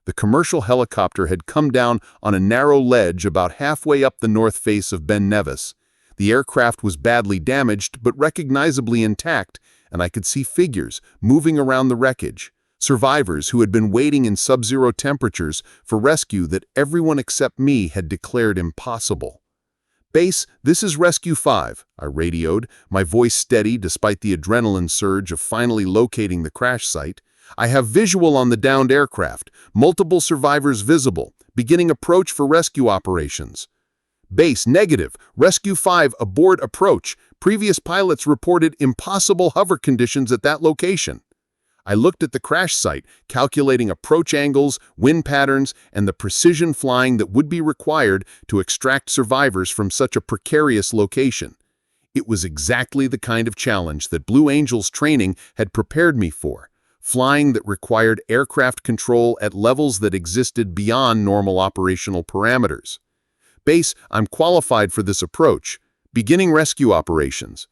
The commercial helicopter had come down on a narrow ledge about halfway up the north face of Ben Nevis. The aircraft was badly damaged but recognizably intact, and I could see figures moving around the wreckage. Survivors who had been waiting in sub-zero temperatures for rescue that everyone except me had declared impossible. Base, this is Rescue 5, I radioed, my voice steady despite the adrenaline surge of finally locating the crash site. I have visual on the downed aircraft, multiple survivors visible, beginning approach for rescue operations. Base, negative, Rescue 5 aboard approach. Previous pilots reported impossible hover conditions at that location. I looked at the crash site, calculating approach angles, wind patterns, and the precision flying that would be required to extract survivors from such a precarious location. It was exactly the kind of challenge that Blue Angels training had prepared me for, flying that required aircraft control at levels that existed beyond normal operational parameters. Base, I'm qualified for this approach. Beginning rescue operations.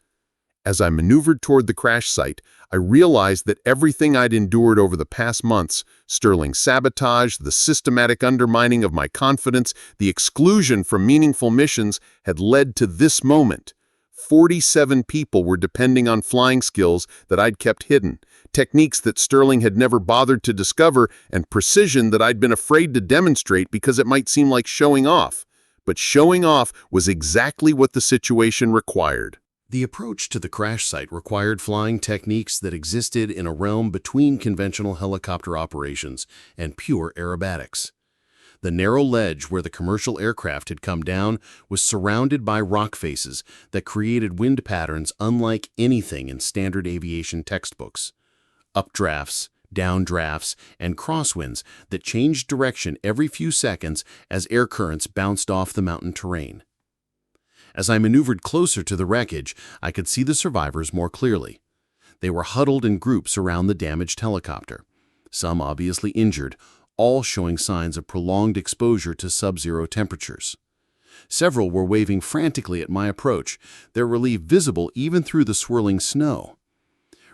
As I maneuvered toward the crash site, I realized that everything I'd endured over the past months, Sterling's sabotage, the systematic undermining of my confidence, the exclusion from meaningful missions, had led to this moment. 47 people were depending on flying skills that I'd kept hidden, techniques that Sterling had never bothered to discover, and precision that I'd been afraid to demonstrate because it might seem like showing off. But showing off was exactly what the situation required. The approach to the crash site required flying techniques that existed in a realm between conventional helicopter operations and pure aerobatics. The narrow ledge where the commercial aircraft had come down was surrounded by rock faces that created wind patterns unlike anything in standard aviation textbooks. Updrafts, downdrafts, and crosswinds that changed direction every few seconds as air currents bounced off the mountain terrain. As I maneuvered closer to the wreckage, I could see the survivors more clearly. They were huddled in groups around the damaged helicopter, some obviously injured, all showing signs of prolonged exposure to sub-zero temperatures. Several were waving frantically at my approach, their relief visible even through the swirling snow.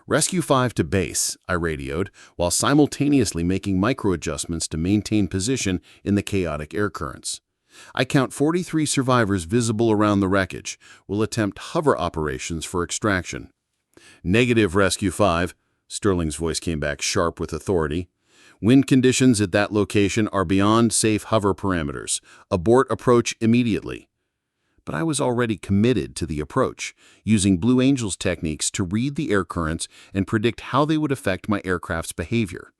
"Rescue 5 to base," I radioed, while simultaneously making micro-adjustments to maintain position in the chaotic air currents. "I count 43 survivors visible around the wreckage. We'll attempt hover operations for extraction." "Negative, Rescue 5. Sterling's voice came back sharp with authority. "Wind conditions at that location are beyond safe hover parameters. Abort approach immediately." But I was already committed to the approach, using Blue Angel's techniques to read the air currents and predict how they would affect my aircraft's behavior.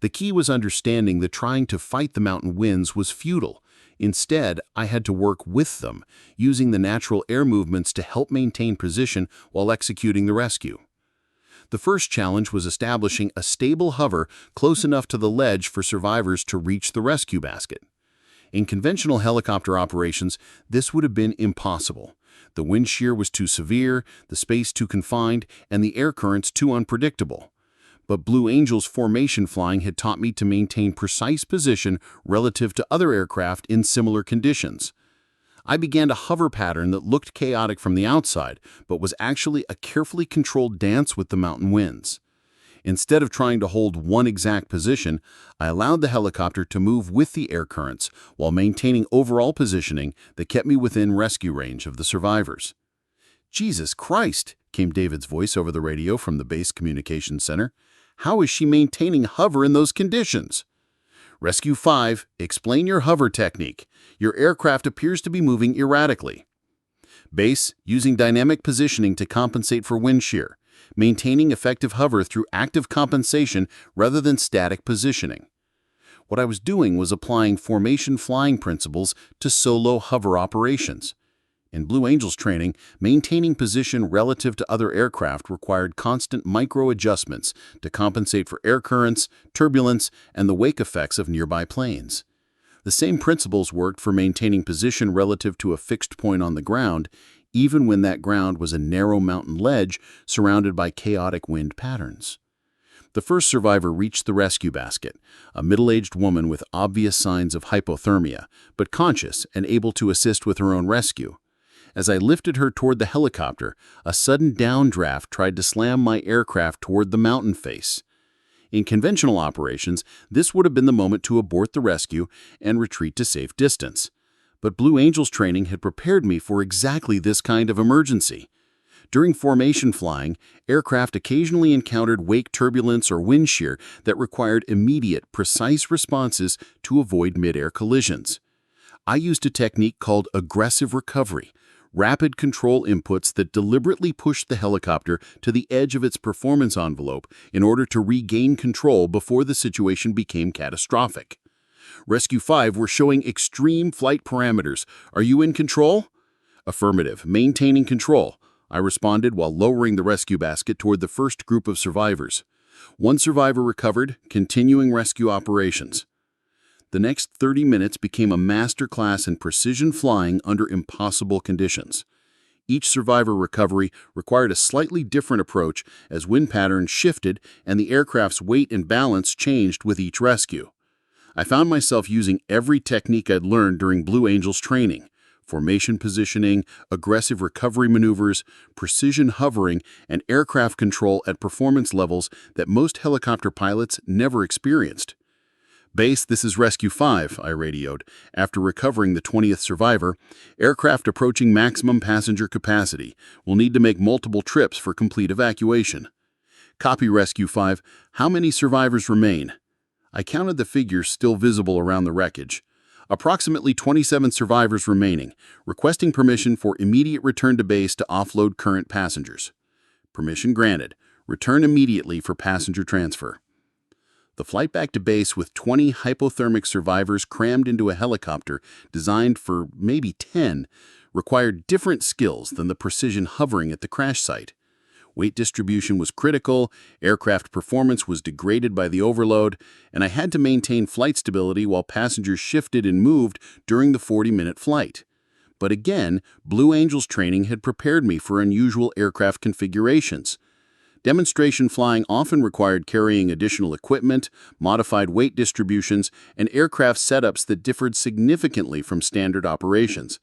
The key was understanding that trying to fight the mountain winds was futile. Instead, I had to work with them, using the natural air movements to help maintain position while executing the rescue. The first challenge was establishing a stable hover close enough to the ledge for survivors to reach the rescue basket. In conventional helicopter operations, this would have been impossible. The wind shear was too severe, the space too confined, and the air currents too unpredictable. But Blue Angel's formation flying had taught me to maintain precise position relative to other aircraft in similar conditions. I began a hover pattern that looked chaotic from the outside, but was actually a carefully controlled dance with the mountain winds. Instead of trying to hold one exact position, I allowed the helicopter to move with the air currents while maintaining overall positioning that kept me within rescue range of the survivors. "Jesus Christ," came David's voice over the radio from the base communications center. "How is she maintaining hover in those conditions?" "Rescue 5, explain your hover technique. Your aircraft appears to be moving erratically." "Base, using dynamic positioning to compensate for wind shear, maintaining effective hover through active compensation rather than static positioning." What I was doing was applying formation flying principles to solo hover operations. In Blue Angel's training, maintaining position relative to other aircraft required constant micro-adjustments to compensate for air currents, turbulence, and the wake effects of nearby planes. The same principles worked for maintaining position relative to a fixed point on the ground, even when that ground was a narrow mountain ledge surrounded by chaotic wind patterns. The first survivor reached the rescue basket, a middle-aged woman with obvious signs of hypothermia, but conscious and able to assist with her own rescue. As I lifted her toward the helicopter, a sudden downdraft tried to slam my aircraft toward the mountain face. In conventional operations, this would have been the moment to abort the rescue and retreat to safe distance. But Blue Angel's training had prepared me for exactly this kind of emergency. During formation flying, aircraft occasionally encountered wake turbulence or wind shear that required immediate, precise responses to avoid mid-air collisions. I used a technique called aggressive recovery, rapid control inputs that deliberately pushed the helicopter to the edge of its performance envelope in order to regain control before the situation became catastrophic. Rescue 5 were showing extreme flight parameters. "Are you in control?" "Affirmative, maintaining control," I responded while lowering the rescue basket toward the first group of survivors. One survivor recovered, continuing rescue operations. The next 30 minutes became a masterclass in precision flying under impossible conditions. Each survivor recovery required a slightly different approach as wind patterns shifted and the aircraft's weight and balance changed with each rescue. I found myself using every technique I'd learned during Blue Angel's training. formation positioning, aggressive recovery maneuvers, precision hovering, and aircraft control at performance levels that most helicopter pilots never experienced. "Base, this is Rescue 5, I radioed, after recovering the 20th survivor. "Aircraft approaching maximum passenger capacity. We'll need to make multiple trips for complete evacuation." "Copy, Rescue 5. How many survivors remain?" I counted the figures still visible around the wreckage. "Approximately 27 survivors remaining, requesting permission for immediate return to base to offload current passengers." "Permission granted. Return immediately for passenger transfer." The flight back to base with 20 hypothermic survivors crammed into a helicopter designed for maybe 10 required different skills than the precision hovering at the crash site. Weight distribution was critical, aircraft performance was degraded by the overload, and I had to maintain flight stability while passengers shifted and moved during the 40-minute flight. But again, Blue Angels training had prepared me for unusual aircraft configurations. Demonstration flying often required carrying additional equipment, modified weight distributions, and aircraft setups that differed significantly from standard operations.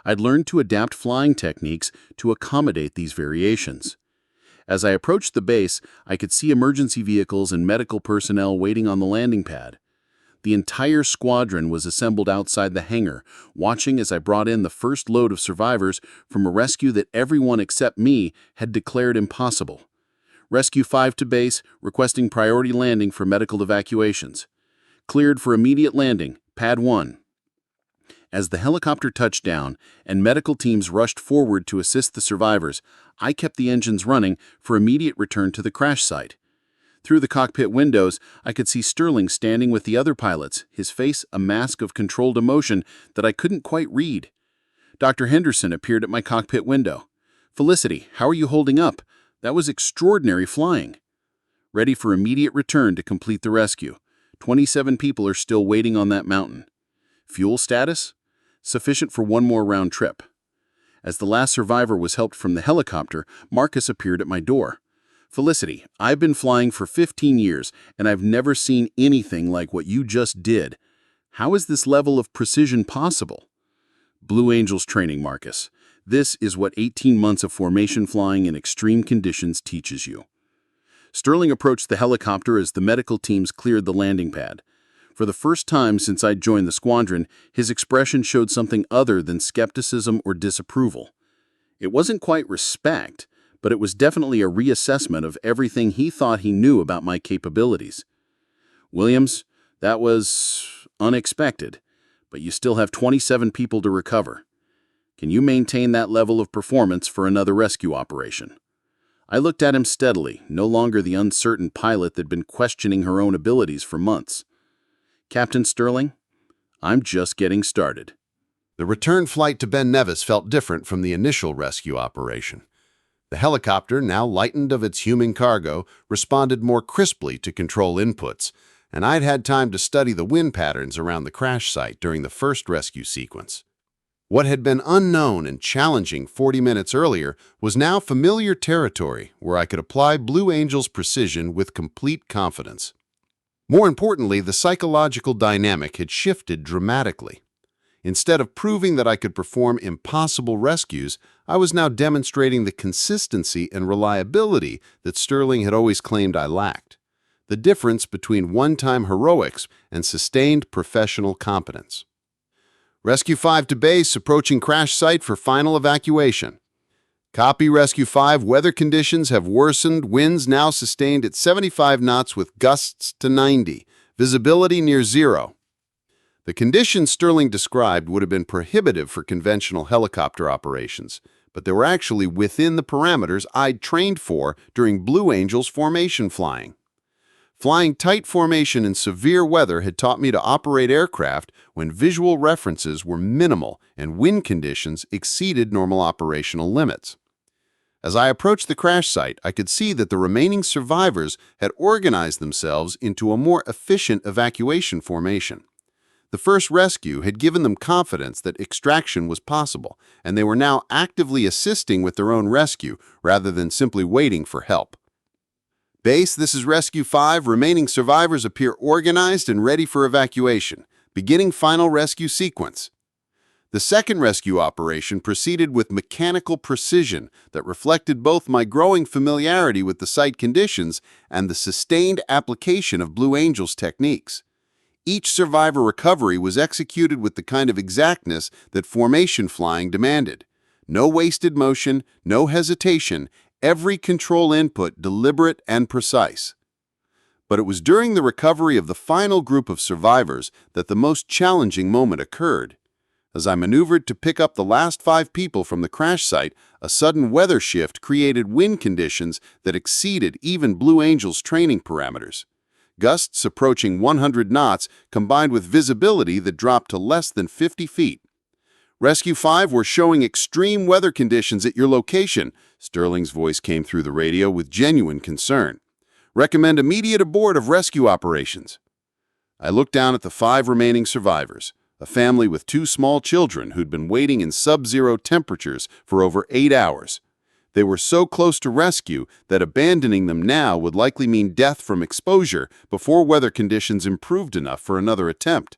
I'd learned to adapt flying techniques to accommodate these variations. As I approached the base, I could see emergency vehicles and medical personnel waiting on the landing pad. The entire squadron was assembled outside the hangar, watching as I brought in the first load of survivors from a rescue that everyone except me had declared impossible. "Rescue 5 to base, requesting priority landing for medical evacuations." "Cleared for immediate landing, Pad 1. As the helicopter touched down and medical teams rushed forward to assist the survivors, I kept the engines running for immediate return to the crash site. Through the cockpit windows, I could see Sterling standing with the other pilots, his face a mask of controlled emotion that I couldn't quite read. Dr. Henderson appeared at my cockpit window. "Felicity, how are you holding up? That was extraordinary flying." "Ready for immediate return to complete the rescue. 27 people are still waiting on that mountain." "Fuel status?" "Sufficient for one more round trip." As the last survivor was helped from the helicopter, Marcus appeared at my door. "Felicity, I've been flying for 15 years, and I've never seen anything like what you just did. How is this level of precision possible?" "Blue Angels training, Marcus. This is what 18 months of formation flying in extreme conditions teaches you." Sterling approached the helicopter as the medical teams cleared the landing pad. For the first time since I'd joined the squadron, his expression showed something other than skepticism or disapproval. It wasn't quite respect, but it was definitely a reassessment of everything he thought he knew about my capabilities. "Williams, that was unexpected, but you still have 27 people to recover. Can you maintain that level of performance for another rescue operation?" I looked at him steadily, no longer the uncertain pilot that'd been questioning her own abilities for months. "Captain Sterling, I'm just getting started." The return flight to Ben Nevis felt different from the initial rescue operation. The helicopter, now lightened of its human cargo, responded more crisply to control inputs, and I'd had time to study the wind patterns around the crash site during the first rescue sequence. What had been unknown and challenging 40 minutes earlier was now familiar territory where I could apply Blue Angel's precision with complete confidence. More importantly, the psychological dynamic had shifted dramatically. Instead of proving that I could perform impossible rescues, I was now demonstrating the consistency and reliability that Sterling had always claimed I lacked. The difference between one-time heroics and sustained professional competence. "Rescue 5 to base, approaching crash site for final evacuation." "Copy, Rescue 5. Weather conditions have worsened. Winds now sustained at 75 knots with gusts to 90. Visibility near zero." The conditions Sterling described would have been prohibitive for conventional helicopter operations, but they were actually within the parameters I'd trained for during Blue Angel's formation flying. Flying tight formation in severe weather had taught me to operate aircraft when visual references were minimal and wind conditions exceeded normal operational limits. As I approached the crash site, I could see that the remaining survivors had organized themselves into a more efficient evacuation formation. The first rescue had given them confidence that extraction was possible, and they were now actively assisting with their own rescue rather than simply waiting for help. "Base, this is Rescue 5. Remaining survivors appear organized and ready for evacuation. Beginning final rescue sequence." The second rescue operation proceeded with mechanical precision that reflected both my growing familiarity with the site conditions and the sustained application of Blue Angel's techniques. Each survivor recovery was executed with the kind of exactness that formation flying demanded. No wasted motion, no hesitation, every control input deliberate and precise. But it was during the recovery of the final group of survivors that the most challenging moment occurred. As I maneuvered to pick up the last 5 people from the crash site, a sudden weather shift created wind conditions that exceeded even Blue Angel's training parameters. Gusts approaching 100 knots combined with visibility that dropped to less than 50 feet. Rescue 5 were showing extreme weather conditions at your location. Sterling's voice came through the radio with genuine concern. Recommend immediate abort of rescue operations. I looked down at the 5 remaining survivors, a family with 2 small children who'd been waiting in sub-zero temperatures for over 8 hours. They were so close to rescue that abandoning them now would likely mean death from exposure before weather conditions improved enough for another attempt.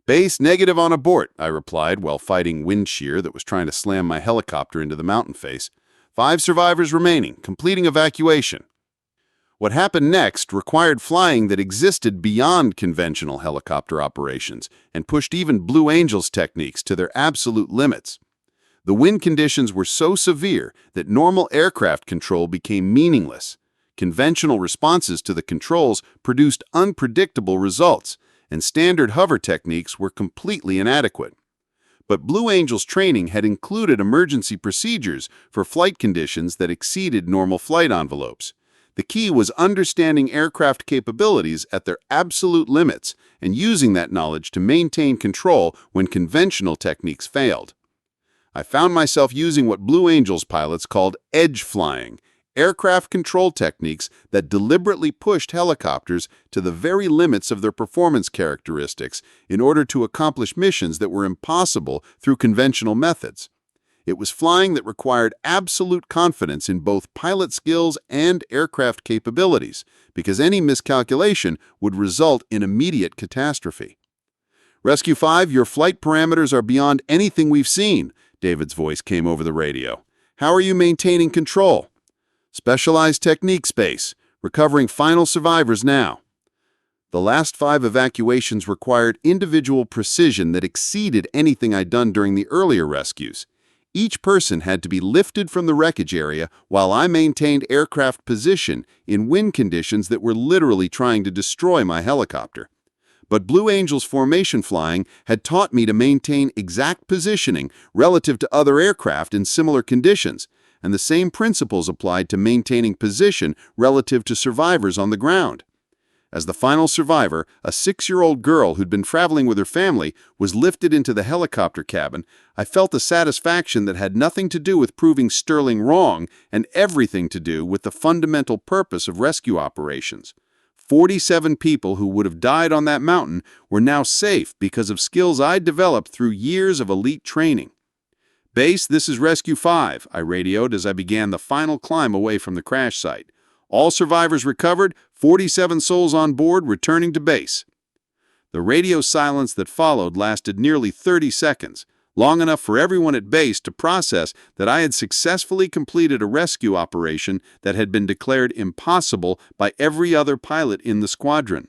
Base negative on abort, I replied while fighting wind shear that was trying to slam my helicopter into the mountain face. 5 survivors remaining, completing evacuation. What happened next required flying that existed beyond conventional helicopter operations and pushed even Blue Angel's techniques to their absolute limits. The wind conditions were so severe that normal aircraft control became meaningless. Conventional responses to the controls produced unpredictable results, and standard hover techniques were completely inadequate. But Blue Angel's training had included emergency procedures for flight conditions that exceeded normal flight envelopes. The key was understanding aircraft capabilities at their absolute limits and using that knowledge to maintain control when conventional techniques failed. I found myself using what Blue Angel's pilots called edge flying, aircraft control techniques that deliberately pushed helicopters to the very limits of their performance characteristics in order to accomplish missions that were impossible through conventional methods. It was flying that required absolute confidence in both pilot skills and aircraft capabilities, because any miscalculation would result in immediate catastrophe. Rescue 5, your flight parameters are beyond anything we've seen, David's voice came over the radio. How are you maintaining control? Specialized technique space, recovering final survivors now. The last 5 evacuations required individual precision that exceeded anything I'd done during the earlier rescues. Each person had to be lifted from the wreckage area while I maintained aircraft position in wind conditions that were literally trying to destroy my helicopter. But Blue Angel's formation flying had taught me to maintain exact positioning relative to other aircraft in similar conditions, and the same principles applied to maintaining position relative to survivors on the ground. As the final survivor, a 6-year-old girl who'd been traveling with her family was lifted into the helicopter cabin, I felt a satisfaction that had nothing to do with proving Sterling wrong and everything to do with the fundamental purpose of rescue operations. 47 people who would have died on that mountain were now safe because of skills I'd developed through years of elite training. Base, this is Rescue 5, I radioed as I began the final climb away from the crash site. All survivors recovered, 47 souls on board returning to base. The radio silence that followed lasted nearly 30 seconds, long enough for everyone at base to process that I had successfully completed a rescue operation that had been declared impossible by every other pilot in the squadron.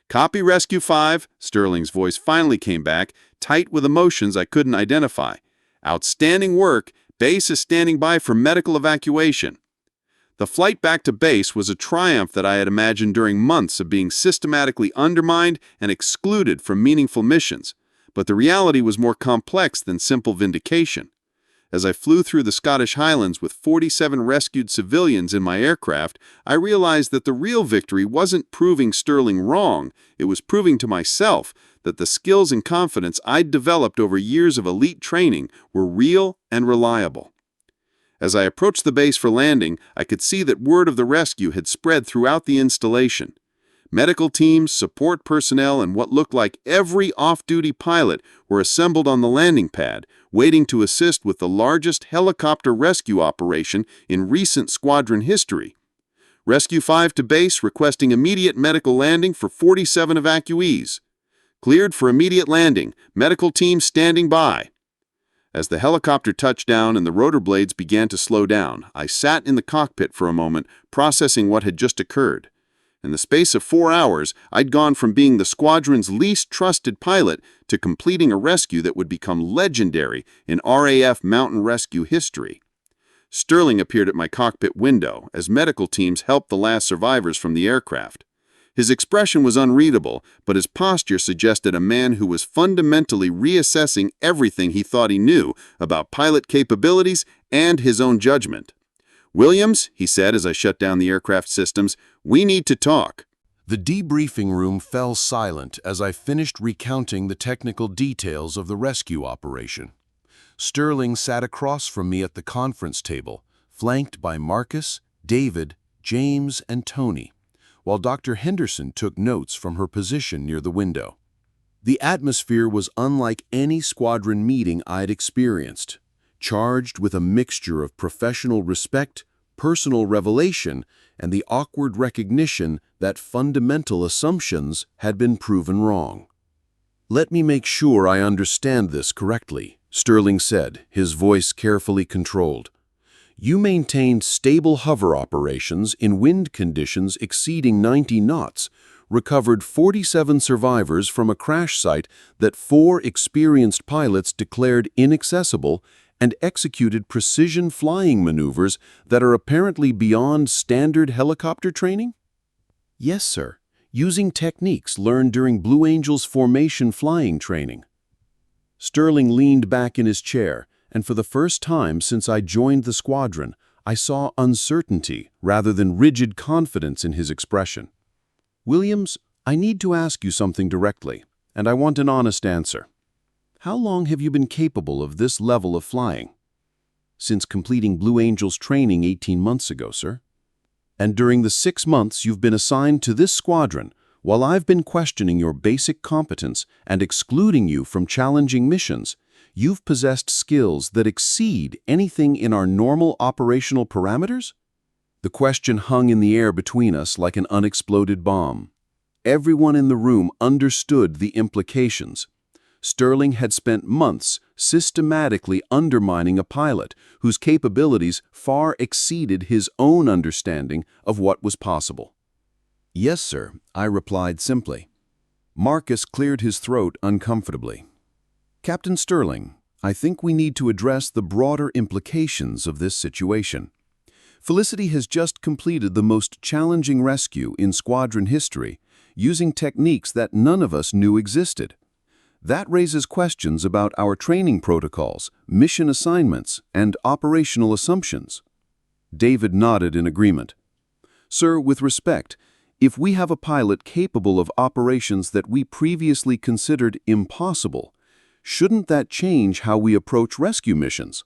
Copy Rescue 5, Sterling's voice finally came back, tight with emotions I couldn't identify. Outstanding work, base is standing by for medical evacuation. The flight back to base was a triumph that I had imagined during months of being systematically undermined and excluded from meaningful missions, but the reality was more complex than simple vindication. As I flew through the Scottish Highlands with 47 rescued civilians in my aircraft, I realized that the real victory wasn't proving Sterling wrong, it was proving to myself that the skills and confidence I'd developed over years of elite training were real and reliable. As I approached the base for landing, I could see that word of the rescue had spread throughout the installation. Medical teams, support personnel, and what looked like every off-duty pilot were assembled on the landing pad, waiting to assist with the largest helicopter rescue operation in recent squadron history. Rescue 5 to base requesting immediate medical landing for 47 evacuees. Cleared for immediate landing. Medical team standing by. As the helicopter touched down and the rotor blades began to slow down, I sat in the cockpit for a moment, processing what had just occurred. In the space of 4 hours, I'd gone from being the squadron's least trusted pilot to completing a rescue that would become legendary in RAF Mountain Rescue history. Sterling appeared at my cockpit window as medical teams helped the last survivors from the aircraft. His expression was unreadable, but his posture suggested a man who was fundamentally reassessing everything he thought he knew about pilot capabilities and his own judgment. "Williams," he said as I shut down the aircraft systems, "we need to talk." The debriefing room fell silent as I finished recounting the technical details of the rescue operation. Sterling sat across from me at the conference table, flanked by Marcus, David, James, and Tony, while Dr. Henderson took notes from her position near the window. The atmosphere was unlike any squadron meeting I'd experienced, charged with a mixture of professional respect, personal revelation, and the awkward recognition that fundamental assumptions had been proven wrong. "Let me make sure I understand this correctly," Sterling said, his voice carefully controlled. "You maintained stable hover operations in wind conditions exceeding 90 knots, recovered 47 survivors from a crash site that 4 experienced pilots declared inaccessible, and executed precision flying maneuvers that are apparently beyond standard helicopter training?" "Yes, sir, using techniques learned during Blue Angel's formation flying training." Sterling leaned back in his chair, and for the first time since I joined the squadron, I saw uncertainty rather than rigid confidence in his expression. "Williams, I need to ask you something directly, and I want an honest answer. How long have you been capable of this level of flying?" "Since completing Blue Angel's training 18 months ago, sir." "And during the 6 months you've been assigned to this squadron, while I've been questioning your basic competence and excluding you from challenging missions, you've possessed skills that exceed anything in our normal operational parameters?" The question hung in the air between us like an unexploded bomb. Everyone in the room understood the implications. Sterling had spent months systematically undermining a pilot whose capabilities far exceeded his own understanding of what was possible. "Yes, sir," I replied simply. Marcus cleared his throat uncomfortably. "Captain Sterling, I think we need to address the broader implications of this situation. Felicity has just completed the most challenging rescue in squadron history, using techniques that none of us knew existed. That raises questions about our training protocols, mission assignments, and operational assumptions." David nodded in agreement. "Sir, with respect, if we have a pilot capable of operations that we previously considered impossible, shouldn't that change how we approach rescue missions?"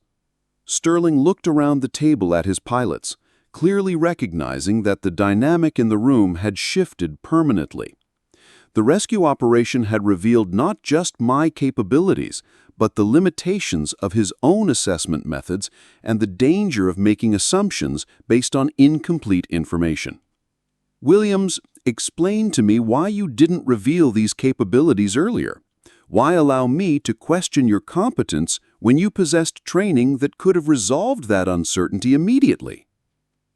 Sterling looked around the table at his pilots, clearly recognizing that the dynamic in the room had shifted permanently. The rescue operation had revealed not just my capabilities, but the limitations of his own assessment methods and the danger of making assumptions based on incomplete information. "Williams, explain to me why you didn't reveal these capabilities earlier. Why allow me to question your competence when you possessed training that could have resolved that uncertainty immediately?"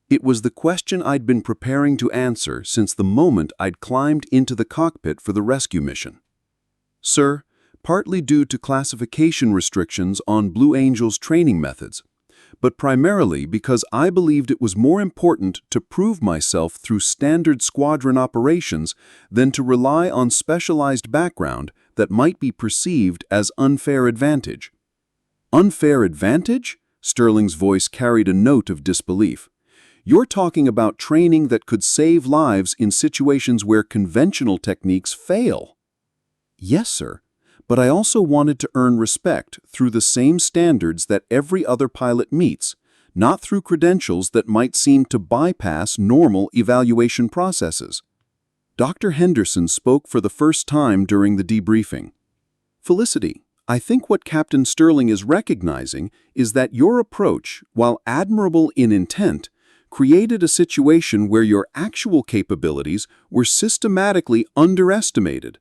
It was the question I'd been preparing to answer since the moment I'd climbed into the cockpit for the rescue mission. "Sir, partly due to classification restrictions on Blue Angel's training methods, but primarily because I believed it was more important to prove myself through standard squadron operations than to rely on specialized background that might be perceived as unfair advantage." "Unfair advantage?" Sterling's voice carried a note of disbelief. "You're talking about training that could save lives in situations where conventional techniques fail." "Yes, sir. But I also wanted to earn respect through the same standards that every other pilot meets, not through credentials that might seem to bypass normal evaluation processes." Dr. Henderson spoke for the first time during the debriefing. "Felicity, I think what Captain Sterling is recognizing is that your approach, while admirable in intent, created a situation where your actual capabilities were systematically underestimated.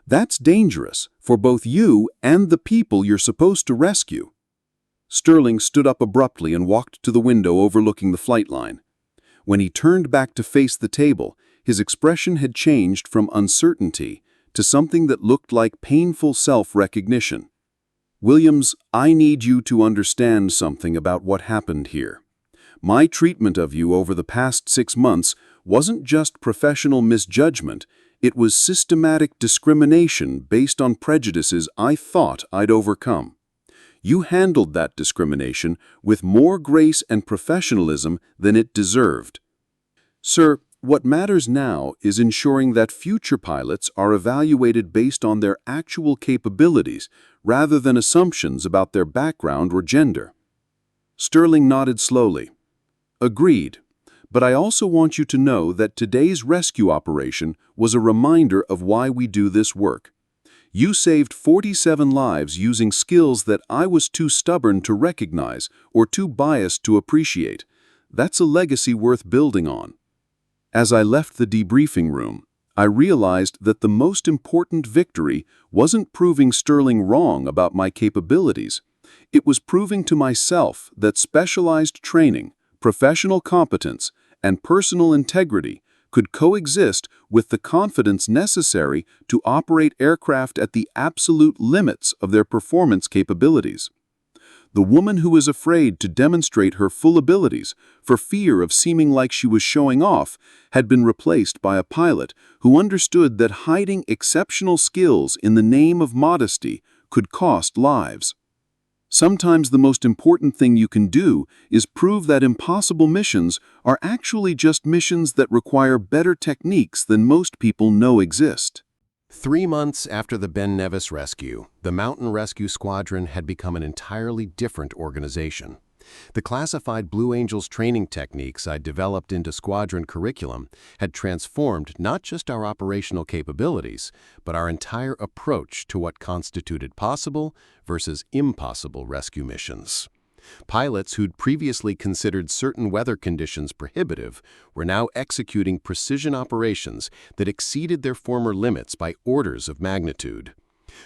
That's dangerous for both you and the people you're supposed to rescue." Sterling stood up abruptly and walked to the window overlooking the flight line. When he turned back to face the table, his expression had changed from uncertainty to something that looked like painful self-recognition. "Williams, I need you to understand something about what happened here. My treatment of you over the past 6 months wasn't just professional misjudgment, it was systematic discrimination based on prejudices I thought I'd overcome. You handled that discrimination with more grace and professionalism than it deserved. Sir, what matters now is ensuring that future pilots are evaluated based on their actual capabilities rather than assumptions about their background or gender." Sterling nodded slowly. "Agreed. But I also want you to know that today's rescue operation was a reminder of why we do this work. You saved 47 lives using skills that I was too stubborn to recognize or too biased to appreciate. That's a legacy worth building on." As I left the debriefing room, I realized that the most important victory wasn't proving Sterling wrong about my capabilities. It was proving to myself that specialized training, professional competence, and personal integrity could coexist with the confidence necessary to operate aircraft at the absolute limits of their performance capabilities. The woman who was afraid to demonstrate her full abilities for fear of seeming like she was showing off had been replaced by a pilot who understood that hiding exceptional skills in the name of modesty could cost lives. Sometimes the most important thing you can do is prove that impossible missions are actually just missions that require better techniques than most people know exist. 3 months after the Ben Nevis rescue, the Mountain Rescue Squadron had become an entirely different organization. The classified Blue Angels training techniques I'd developed into squadron curriculum had transformed not just our operational capabilities, but our entire approach to what constituted possible versus impossible rescue missions. Pilots who'd previously considered certain weather conditions prohibitive were now executing precision operations that exceeded their former limits by orders of magnitude.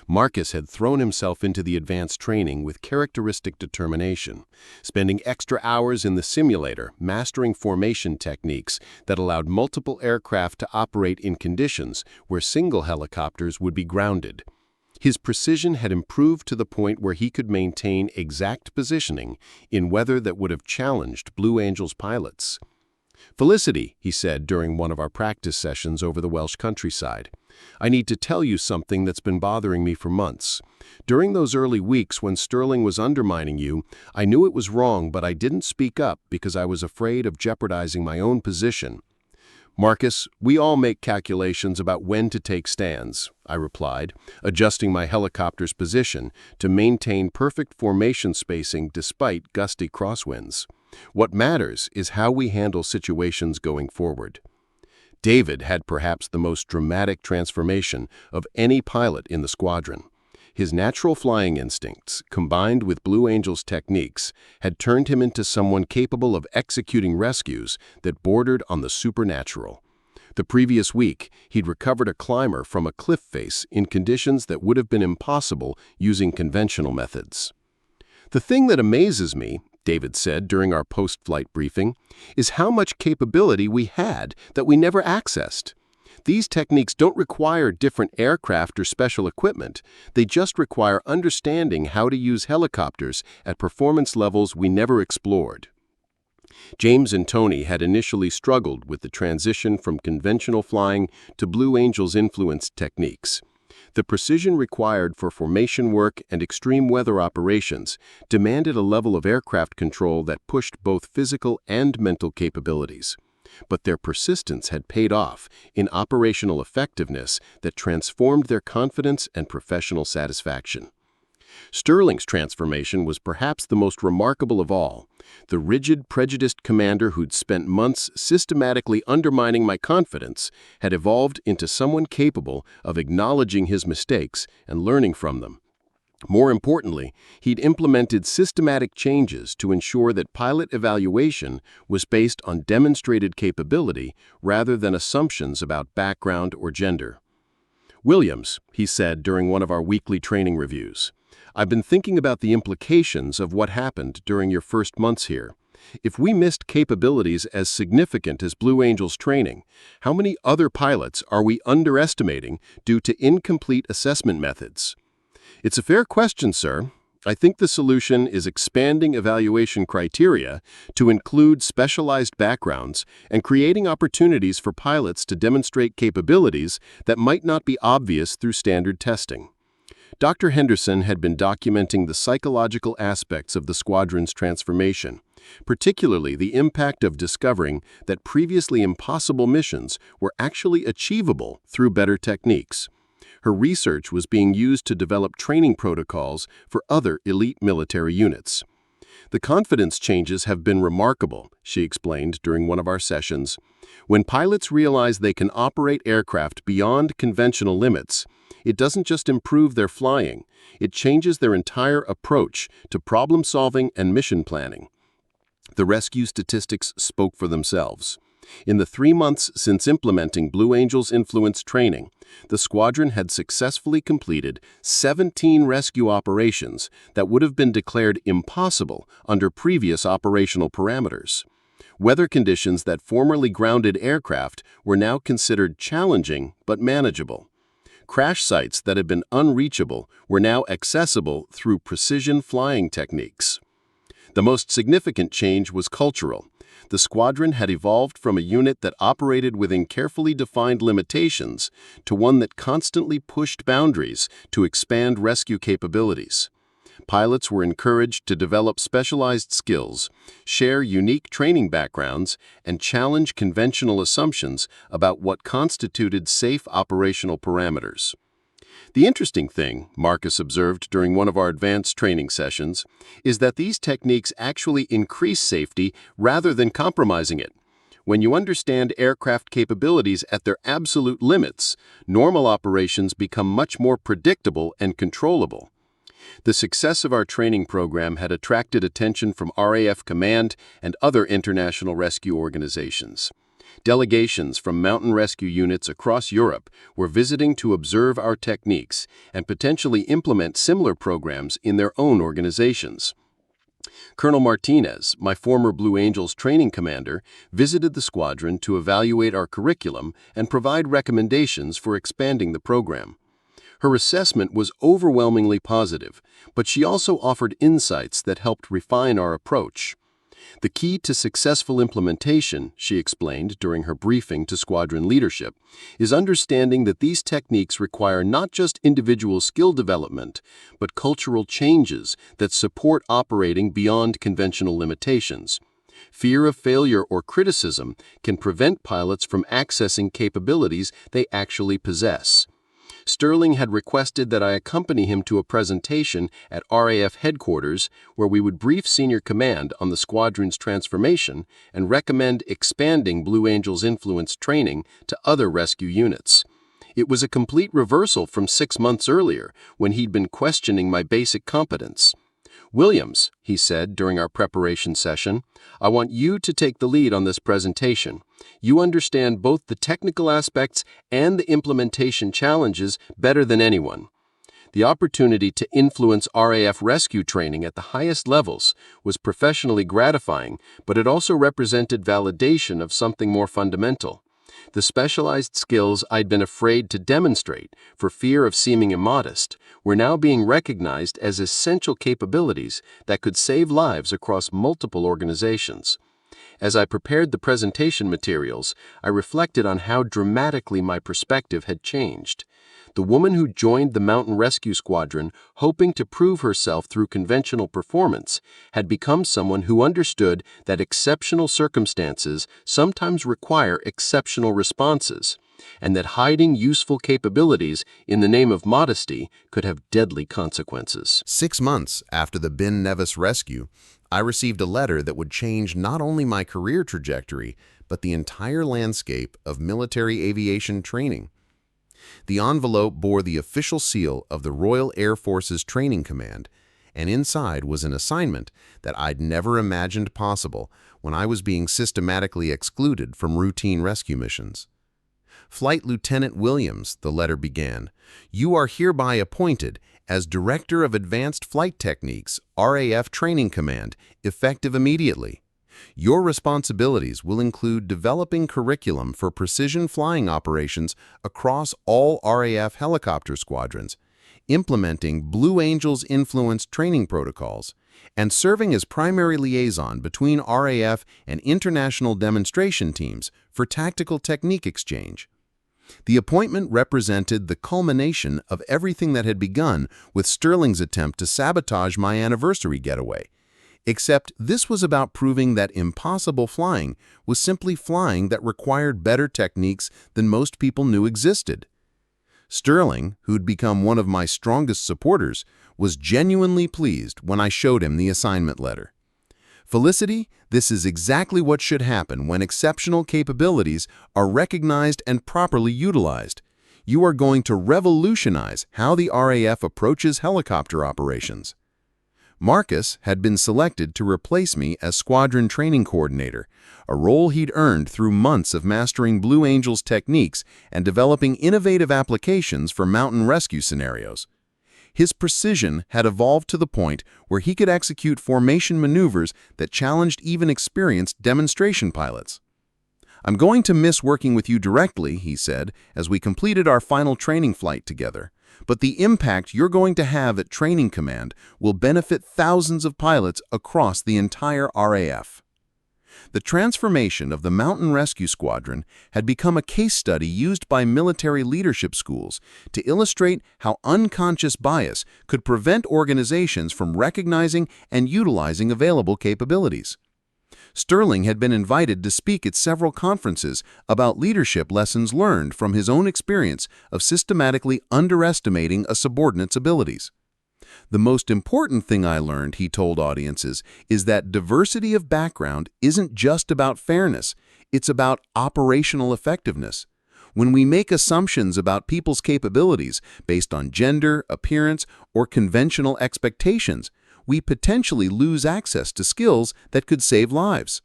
Marcus had thrown himself into the advanced training with characteristic determination, spending extra hours in the simulator mastering formation techniques that allowed multiple aircraft to operate in conditions where single helicopters would be grounded. His precision had improved to the point where he could maintain exact positioning in weather that would have challenged Blue Angels pilots. "Felicity," he said during one of our practice sessions over the Welsh countryside, "I need to tell you something that's been bothering me for months. During those early weeks when Sterling was undermining you, I knew it was wrong, but I didn't speak up because I was afraid of jeopardizing my own position." "Marcus, we all make calculations about when to take stands," I replied, adjusting my helicopter's position to maintain perfect formation spacing despite gusty crosswinds. "What matters is how we handle situations going forward." David had perhaps the most dramatic transformation of any pilot in the squadron. His natural flying instincts, combined with Blue Angels techniques, had turned him into someone capable of executing rescues that bordered on the supernatural. The previous week, he'd recovered a climber from a cliff face in conditions that would have been impossible using conventional methods. "The thing that amazes me," David said during our post-flight briefing, "is how much capability we had that we never accessed. These techniques don't require different aircraft or special equipment. They just require understanding how to use helicopters at performance levels we never explored." James and Tony had initially struggled with the transition from conventional flying to Blue Angels-influenced techniques. The precision required for formation work and extreme weather operations demanded a level of aircraft control that pushed both physical and mental capabilities. But their persistence had paid off in operational effectiveness that transformed their confidence and professional satisfaction. Sterling's transformation was perhaps the most remarkable of all. The rigid, prejudiced commander who'd spent months systematically undermining my confidence had evolved into someone capable of acknowledging his mistakes and learning from them. More importantly, he'd implemented systematic changes to ensure that pilot evaluation was based on demonstrated capability rather than assumptions about background or gender. "Williams," he said during one of our weekly training reviews, I've been thinking about the implications of what happened during your first months here. If we missed capabilities as significant as Blue Angel's training, how many other pilots are we underestimating due to incomplete assessment methods? It's a fair question, sir. I think the solution is expanding evaluation criteria to include specialized backgrounds and creating opportunities for pilots to demonstrate capabilities that might not be obvious through standard testing. Dr. Henderson had been documenting the psychological aspects of the squadron's transformation, particularly the impact of discovering that previously impossible missions were actually achievable through better techniques. Her research was being used to develop training protocols for other elite military units. The confidence changes have been remarkable, she explained during one of our sessions. When pilots realize they can operate aircraft beyond conventional limits, it doesn't just improve their flying, it changes their entire approach to problem solving and mission planning. The rescue statistics spoke for themselves. In the 3 months since implementing Blue Angel's influence training, the squadron had successfully completed 17 rescue operations that would have been declared impossible under previous operational parameters. Weather conditions that formerly grounded aircraft were now considered challenging but manageable. Crash sites that had been unreachable were now accessible through precision flying techniques. The most significant change was cultural. The squadron had evolved from a unit that operated within carefully defined limitations to one that constantly pushed boundaries to expand rescue capabilities. Pilots were encouraged to develop specialized skills, share unique training backgrounds, and challenge conventional assumptions about what constituted safe operational parameters. The interesting thing, Marcus observed during one of our advanced training sessions, is that these techniques actually increase safety rather than compromising it. When you understand aircraft capabilities at their absolute limits, normal operations become much more predictable and controllable. The success of our training program had attracted attention from RAF Command and other international rescue organizations. Delegations from mountain rescue units across Europe were visiting to observe our techniques and potentially implement similar programs in their own organizations. Colonel Martinez, my former Blue Angels training commander, visited the squadron to evaluate our curriculum and provide recommendations for expanding the program. Her assessment was overwhelmingly positive, but she also offered insights that helped refine our approach. The key to successful implementation, she explained during her briefing to squadron leadership, is understanding that these techniques require not just individual skill development, but cultural changes that support operating beyond conventional limitations. Fear of failure or criticism can prevent pilots from accessing capabilities they actually possess. Sterling had requested that I accompany him to a presentation at RAF headquarters where we would brief senior command on the squadron's transformation and recommend expanding Blue Angel's influence training to other rescue units. It was a complete reversal from 6 months earlier when he'd been questioning my basic competence. "Williams," he said during our preparation session, "I want you to take the lead on this presentation. You understand both the technical aspects and the implementation challenges better than anyone." The opportunity to influence RAF rescue training at the highest levels was professionally gratifying, but it also represented validation of something more fundamental. The specialized skills I'd been afraid to demonstrate for fear of seeming immodest were now being recognized as essential capabilities that could save lives across multiple organizations. As I prepared the presentation materials, I reflected on how dramatically my perspective had changed. The woman who joined the Mountain Rescue Squadron, hoping to prove herself through conventional performance, had become someone who understood that exceptional circumstances sometimes require exceptional responses, and that hiding useful capabilities in the name of modesty could have deadly consequences. 6 months after the Ben Nevis rescue, I received a letter that would change not only my career trajectory, but the entire landscape of military aviation training. The envelope bore the official seal of the Royal Air Force's Training Command, and inside was an assignment that I'd never imagined possible when I was being systematically excluded from routine rescue missions. "Flight Lieutenant Williams," the letter began, "you are hereby appointed as Director of Advanced Flight Techniques, RAF Training Command, effective immediately. Your responsibilities will include developing curriculum for precision flying operations across all RAF helicopter squadrons, implementing Blue Angels influence training protocols, and serving as primary liaison between RAF and international demonstration teams for tactical technique exchange. The appointment represented the culmination of everything that had begun with Sterling's attempt to sabotage my anniversary getaway. Except this was about proving that impossible flying was simply flying that required better techniques than most people knew existed. Sterling, who'd become one of my strongest supporters, was genuinely pleased when I showed him the assignment letter. Felicity, this is exactly what should happen when exceptional capabilities are recognized and properly utilized. You are going to revolutionize how the RAF approaches helicopter operations. Marcus had been selected to replace me as Squadron Training Coordinator, a role he'd earned through months of mastering Blue Angels techniques and developing innovative applications for mountain rescue scenarios. His precision had evolved to the point where he could execute formation maneuvers that challenged even experienced demonstration pilots. "I'm going to miss working with you directly," he said, as we completed our final training flight together. "But the impact you're going to have at Training Command will benefit thousands of pilots across the entire RAF." The transformation of the Mountain Rescue Squadron had become a case study used by military leadership schools to illustrate how unconscious bias could prevent organizations from recognizing and utilizing available capabilities. Sterling had been invited to speak at several conferences about leadership lessons learned from his own experience of systematically underestimating a subordinate's abilities. "The most important thing I learned," he told audiences, "is that diversity of background isn't just about fairness, it's about operational effectiveness. When we make assumptions about people's capabilities based on gender, appearance, or conventional expectations, we potentially lose access to skills that could save lives."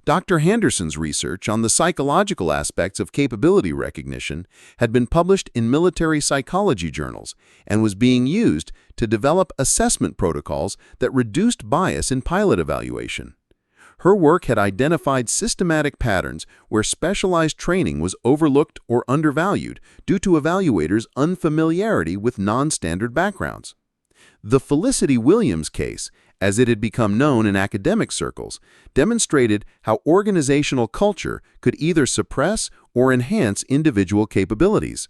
Dr. Henderson's research on the psychological aspects of capability recognition had been published in military psychology journals and was being used to develop assessment protocols that reduced bias in pilot evaluation. Her work had identified systematic patterns where specialized training was overlooked or undervalued due to evaluators' unfamiliarity with non-standard backgrounds. The Felicity Williams case, as it had become known in academic circles, demonstrated how organizational culture could either suppress or enhance individual capabilities.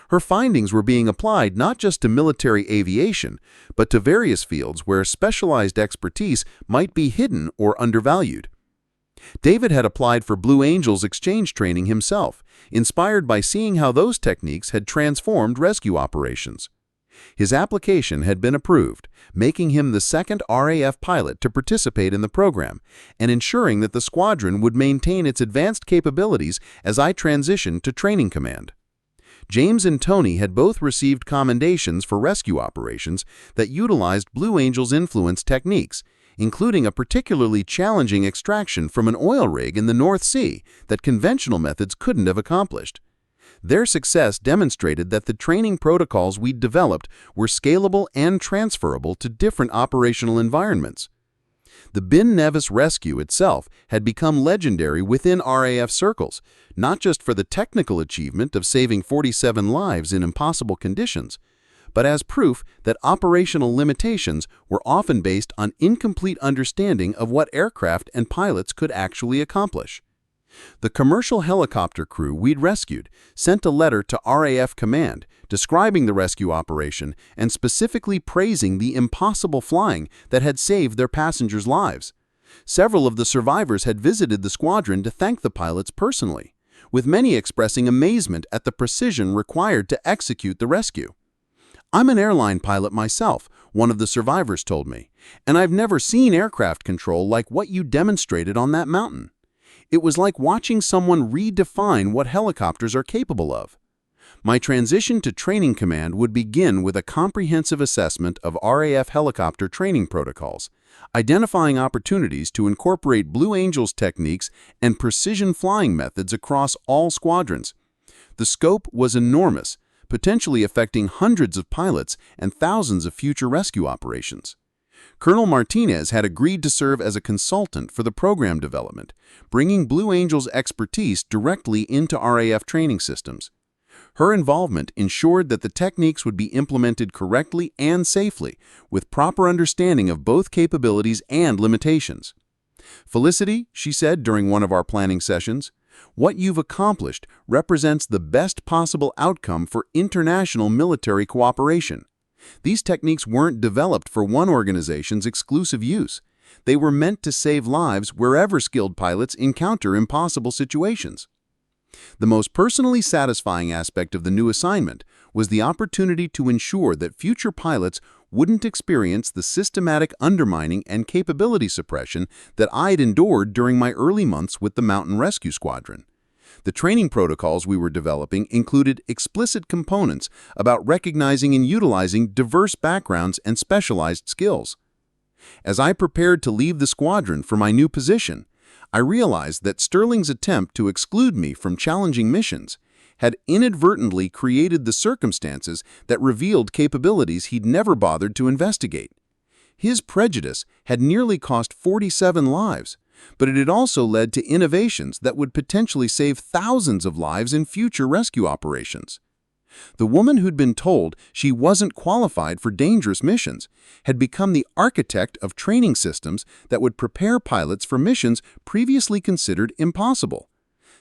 Her findings were being applied not just to military aviation, but to various fields where specialized expertise might be hidden or undervalued. David had applied for Blue Angels exchange training himself, inspired by seeing how those techniques had transformed rescue operations. His application had been approved, making him the second RAF pilot to participate in the program and ensuring that the squadron would maintain its advanced capabilities as I transitioned to Training Command. James and Tony had both received commendations for rescue operations that utilized Blue Angels influence techniques, including a particularly challenging extraction from an oil rig in the North Sea that conventional methods couldn't have accomplished. Their success demonstrated that the training protocols we'd developed were scalable and transferable to different operational environments. The Ben Nevis rescue itself had become legendary within RAF circles, not just for the technical achievement of saving 47 lives in impossible conditions, but as proof that operational limitations were often based on incomplete understanding of what aircraft and pilots could actually accomplish. The commercial helicopter crew we'd rescued sent a letter to RAF Command describing the rescue operation and specifically praising the impossible flying that had saved their passengers' lives. Several of the survivors had visited the squadron to thank the pilots personally, with many expressing amazement at the precision required to execute the rescue. "I'm an airline pilot myself," one of the survivors told me, "and I've never seen aircraft control like what you demonstrated on that mountain. It was like watching someone redefine what helicopters are capable of." My transition to Training Command would begin with a comprehensive assessment of RAF helicopter training protocols, identifying opportunities to incorporate Blue Angels techniques and precision flying methods across all squadrons. The scope was enormous, potentially affecting hundreds of pilots and thousands of future rescue operations. Colonel Martinez had agreed to serve as a consultant for the program development, bringing Blue Angel's expertise directly into RAF training systems. Her involvement ensured that the techniques would be implemented correctly and safely, with proper understanding of both capabilities and limitations. "Felicity," she said during one of our planning sessions, "what you've accomplished represents the best possible outcome for international military cooperation. These techniques weren't developed for one organization's exclusive use. They were meant to save lives wherever skilled pilots encounter impossible situations." The most personally satisfying aspect of the new assignment was the opportunity to ensure that future pilots wouldn't experience the systematic undermining and capability suppression that I'd endured during my early months with the Mountain Rescue Squadron. The training protocols we were developing included explicit components about recognizing and utilizing diverse backgrounds and specialized skills. As I prepared to leave the squadron for my new position, I realized that Sterling's attempt to exclude me from challenging missions had inadvertently created the circumstances that revealed capabilities he'd never bothered to investigate. His prejudice had nearly cost 47 lives, but it had also led to innovations that would potentially save thousands of lives in future rescue operations. The woman who'd been told she wasn't qualified for dangerous missions had become the architect of training systems that would prepare pilots for missions previously considered impossible.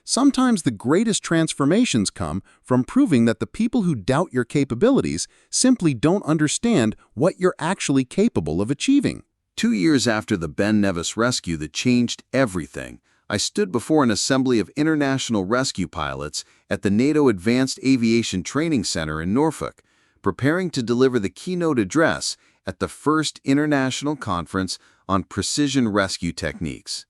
Sometimes the greatest transformations come from proving that the people who doubt your capabilities simply don't understand what you're actually capable of achieving. 2 years after the Ben Nevis rescue that changed everything, I stood before an assembly of international rescue pilots at the NATO Advanced Aviation Training Center in Norfolk, preparing to deliver the keynote address at the first international conference on precision rescue techniques.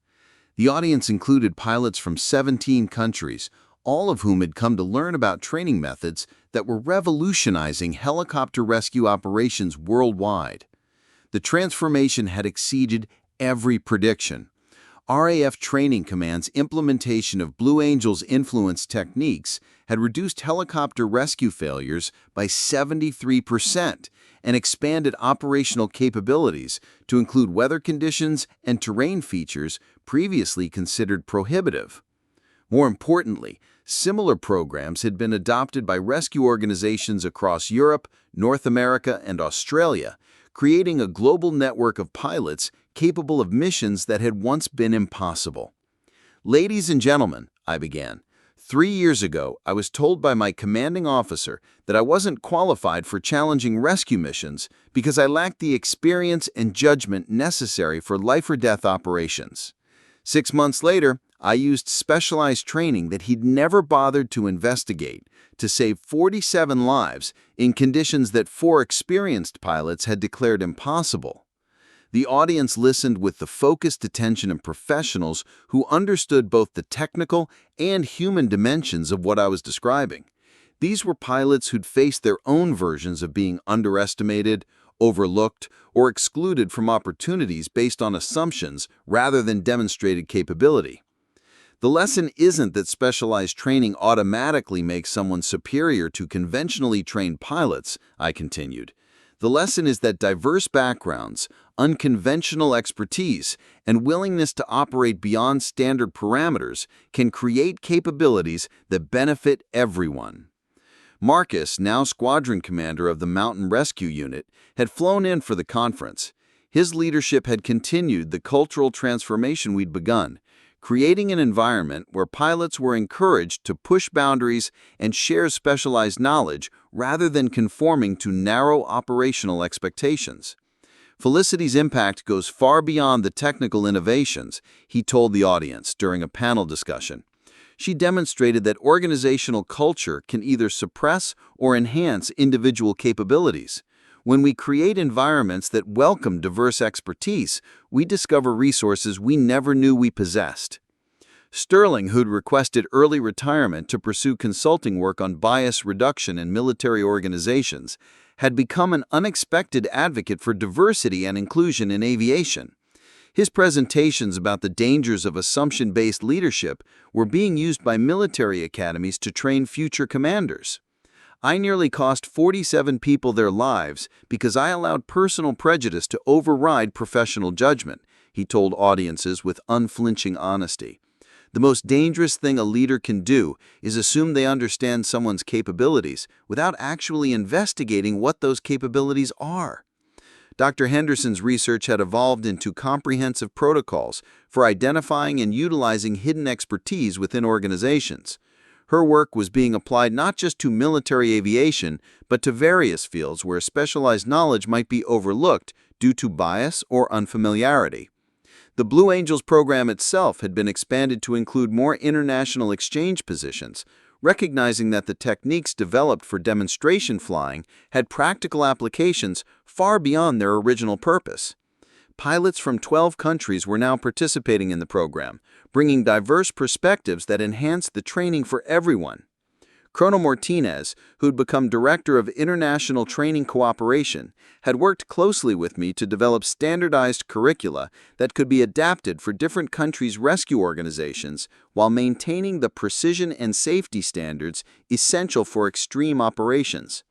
The audience included pilots from 17 countries, all of whom had come to learn about training methods that were revolutionizing helicopter rescue operations worldwide. The transformation had exceeded every prediction. RAF Training Command's implementation of Blue Angel's influence techniques had reduced helicopter rescue failures by 73% and expanded operational capabilities to include weather conditions and terrain features previously considered prohibitive. More importantly, similar programs had been adopted by rescue organizations across Europe, North America, and Australia, creating a global network of pilots capable of missions that had once been impossible. "Ladies and gentlemen," I began, 3 years ago, I was told by my commanding officer that I wasn't qualified for challenging rescue missions because I lacked the experience and judgment necessary for life-or-death operations. 6 months later, I used specialized training that he'd never bothered to investigate to save 47 lives in conditions that 4 experienced pilots had declared impossible. The audience listened with the focused attention of professionals who understood both the technical and human dimensions of what I was describing. These were pilots who'd faced their own versions of being underestimated, overlooked, or excluded from opportunities based on assumptions rather than demonstrated capability. The lesson isn't that specialized training automatically makes someone superior to conventionally trained pilots, I continued. The lesson is that diverse backgrounds, unconventional expertise, and willingness to operate beyond standard parameters can create capabilities that benefit everyone. Marcus, now squadron commander of the Mountain Rescue Unit, had flown in for the conference. His leadership had continued the cultural transformation we'd begun, creating an environment where pilots were encouraged to push boundaries and share specialized knowledge rather than conforming to narrow operational expectations. Felicity's impact goes far beyond the technical innovations, he told the audience during a panel discussion. She demonstrated that organizational culture can either suppress or enhance individual capabilities. When we create environments that welcome diverse expertise, we discover resources we never knew we possessed. Sterling, who'd requested early retirement to pursue consulting work on bias reduction in military organizations, had become an unexpected advocate for diversity and inclusion in aviation. His presentations about the dangers of assumption-based leadership were being used by military academies to train future commanders. I nearly cost 47 people their lives because I allowed personal prejudice to override professional judgment, he told audiences with unflinching honesty. The most dangerous thing a leader can do is assume they understand someone's capabilities without actually investigating what those capabilities are. Dr. Henderson's research had evolved into comprehensive protocols for identifying and utilizing hidden expertise within organizations. Her work was being applied not just to military aviation, but to various fields where specialized knowledge might be overlooked due to bias or unfamiliarity. The Blue Angels program itself had been expanded to include more international exchange positions, recognizing that the techniques developed for demonstration flying had practical applications far beyond their original purpose. Pilots from 12 countries were now participating in the program, bringing diverse perspectives that enhanced the training for everyone. Chrono Martinez, who'd become Director of International Training Cooperation, had worked closely with me to develop standardized curricula that could be adapted for different countries' rescue organizations while maintaining the precision and safety standards essential for extreme operations.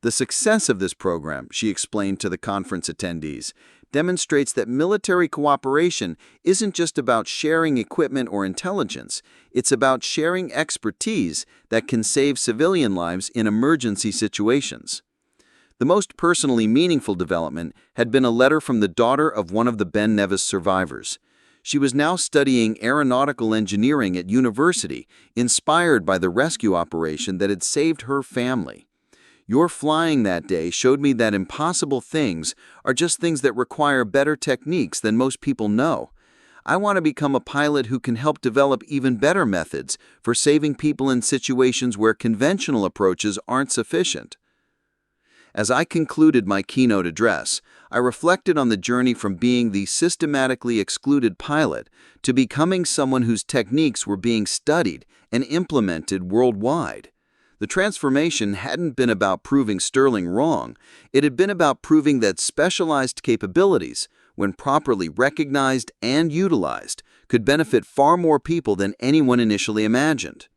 The success of this program, she explained to the conference attendees, demonstrates that military cooperation isn't just about sharing equipment or intelligence, it's about sharing expertise that can save civilian lives in emergency situations. The most personally meaningful development had been a letter from the daughter of one of the Ben Nevis survivors. She was now studying aeronautical engineering at university, inspired by the rescue operation that had saved her family. Your flying that day showed me that impossible things are just things that require better techniques than most people know. I want to become a pilot who can help develop even better methods for saving people in situations where conventional approaches aren't sufficient. As I concluded my keynote address, I reflected on the journey from being the systematically excluded pilot to becoming someone whose techniques were being studied and implemented worldwide. The transformation hadn't been about proving Sterling wrong. It had been about proving that specialized capabilities, when properly recognized and utilized, could benefit far more people than anyone initially imagined.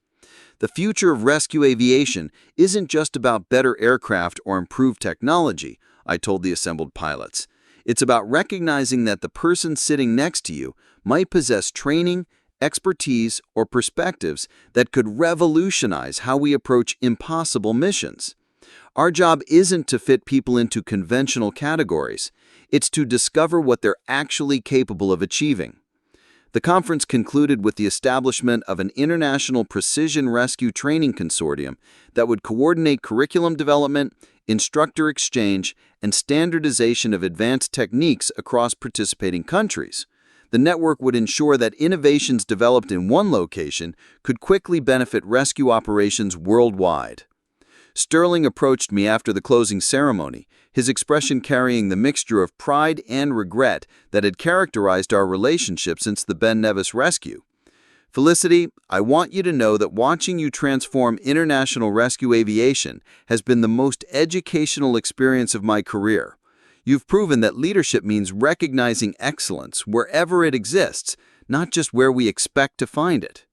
The future of rescue aviation isn't just about better aircraft or improved technology, I told the assembled pilots. It's about recognizing that the person sitting next to you might possess training, expertise, or perspectives that could revolutionize how we approach impossible missions. Our job isn't to fit people into conventional categories. It's to discover what they're actually capable of achieving. The conference concluded with the establishment of an international precision rescue training consortium that would coordinate curriculum development, instructor exchange, and standardization of advanced techniques across participating countries. The network would ensure that innovations developed in one location could quickly benefit rescue operations worldwide. Sterling approached me after the closing ceremony, his expression carrying the mixture of pride and regret that had characterized our relationship since the Ben Nevis rescue. Felicity, I want you to know that watching you transform international rescue aviation has been the most educational experience of my career. You've proven that leadership means recognizing excellence wherever it exists, not just where we expect to find it.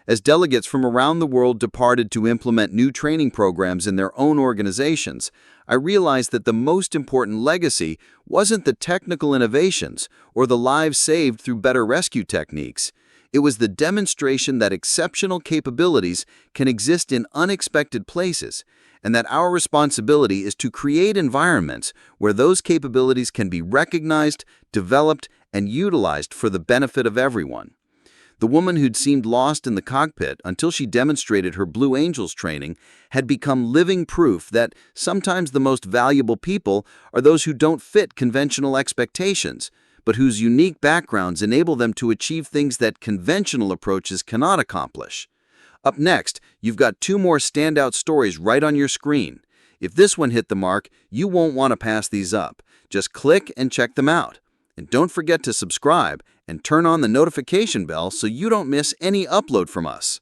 As delegates from around the world departed to implement new training programs in their own organizations, I realized that the most important legacy wasn't the technical innovations or the lives saved through better rescue techniques. It was the demonstration that exceptional capabilities can exist in unexpected places, and that our responsibility is to create environments where those capabilities can be recognized, developed, and utilized for the benefit of everyone. The woman who'd seemed lost in the cockpit until she demonstrated her Blue Angels training had become living proof that sometimes the most valuable people are those who don't fit conventional expectations, but whose unique backgrounds enable them to achieve things that conventional approaches cannot accomplish. Up next, you've got 2 more standout stories right on your screen. If this one hit the mark, you won't want to pass these up. Just click and check them out. And don't forget to subscribe and turn on the notification bell so you don't miss any upload from us.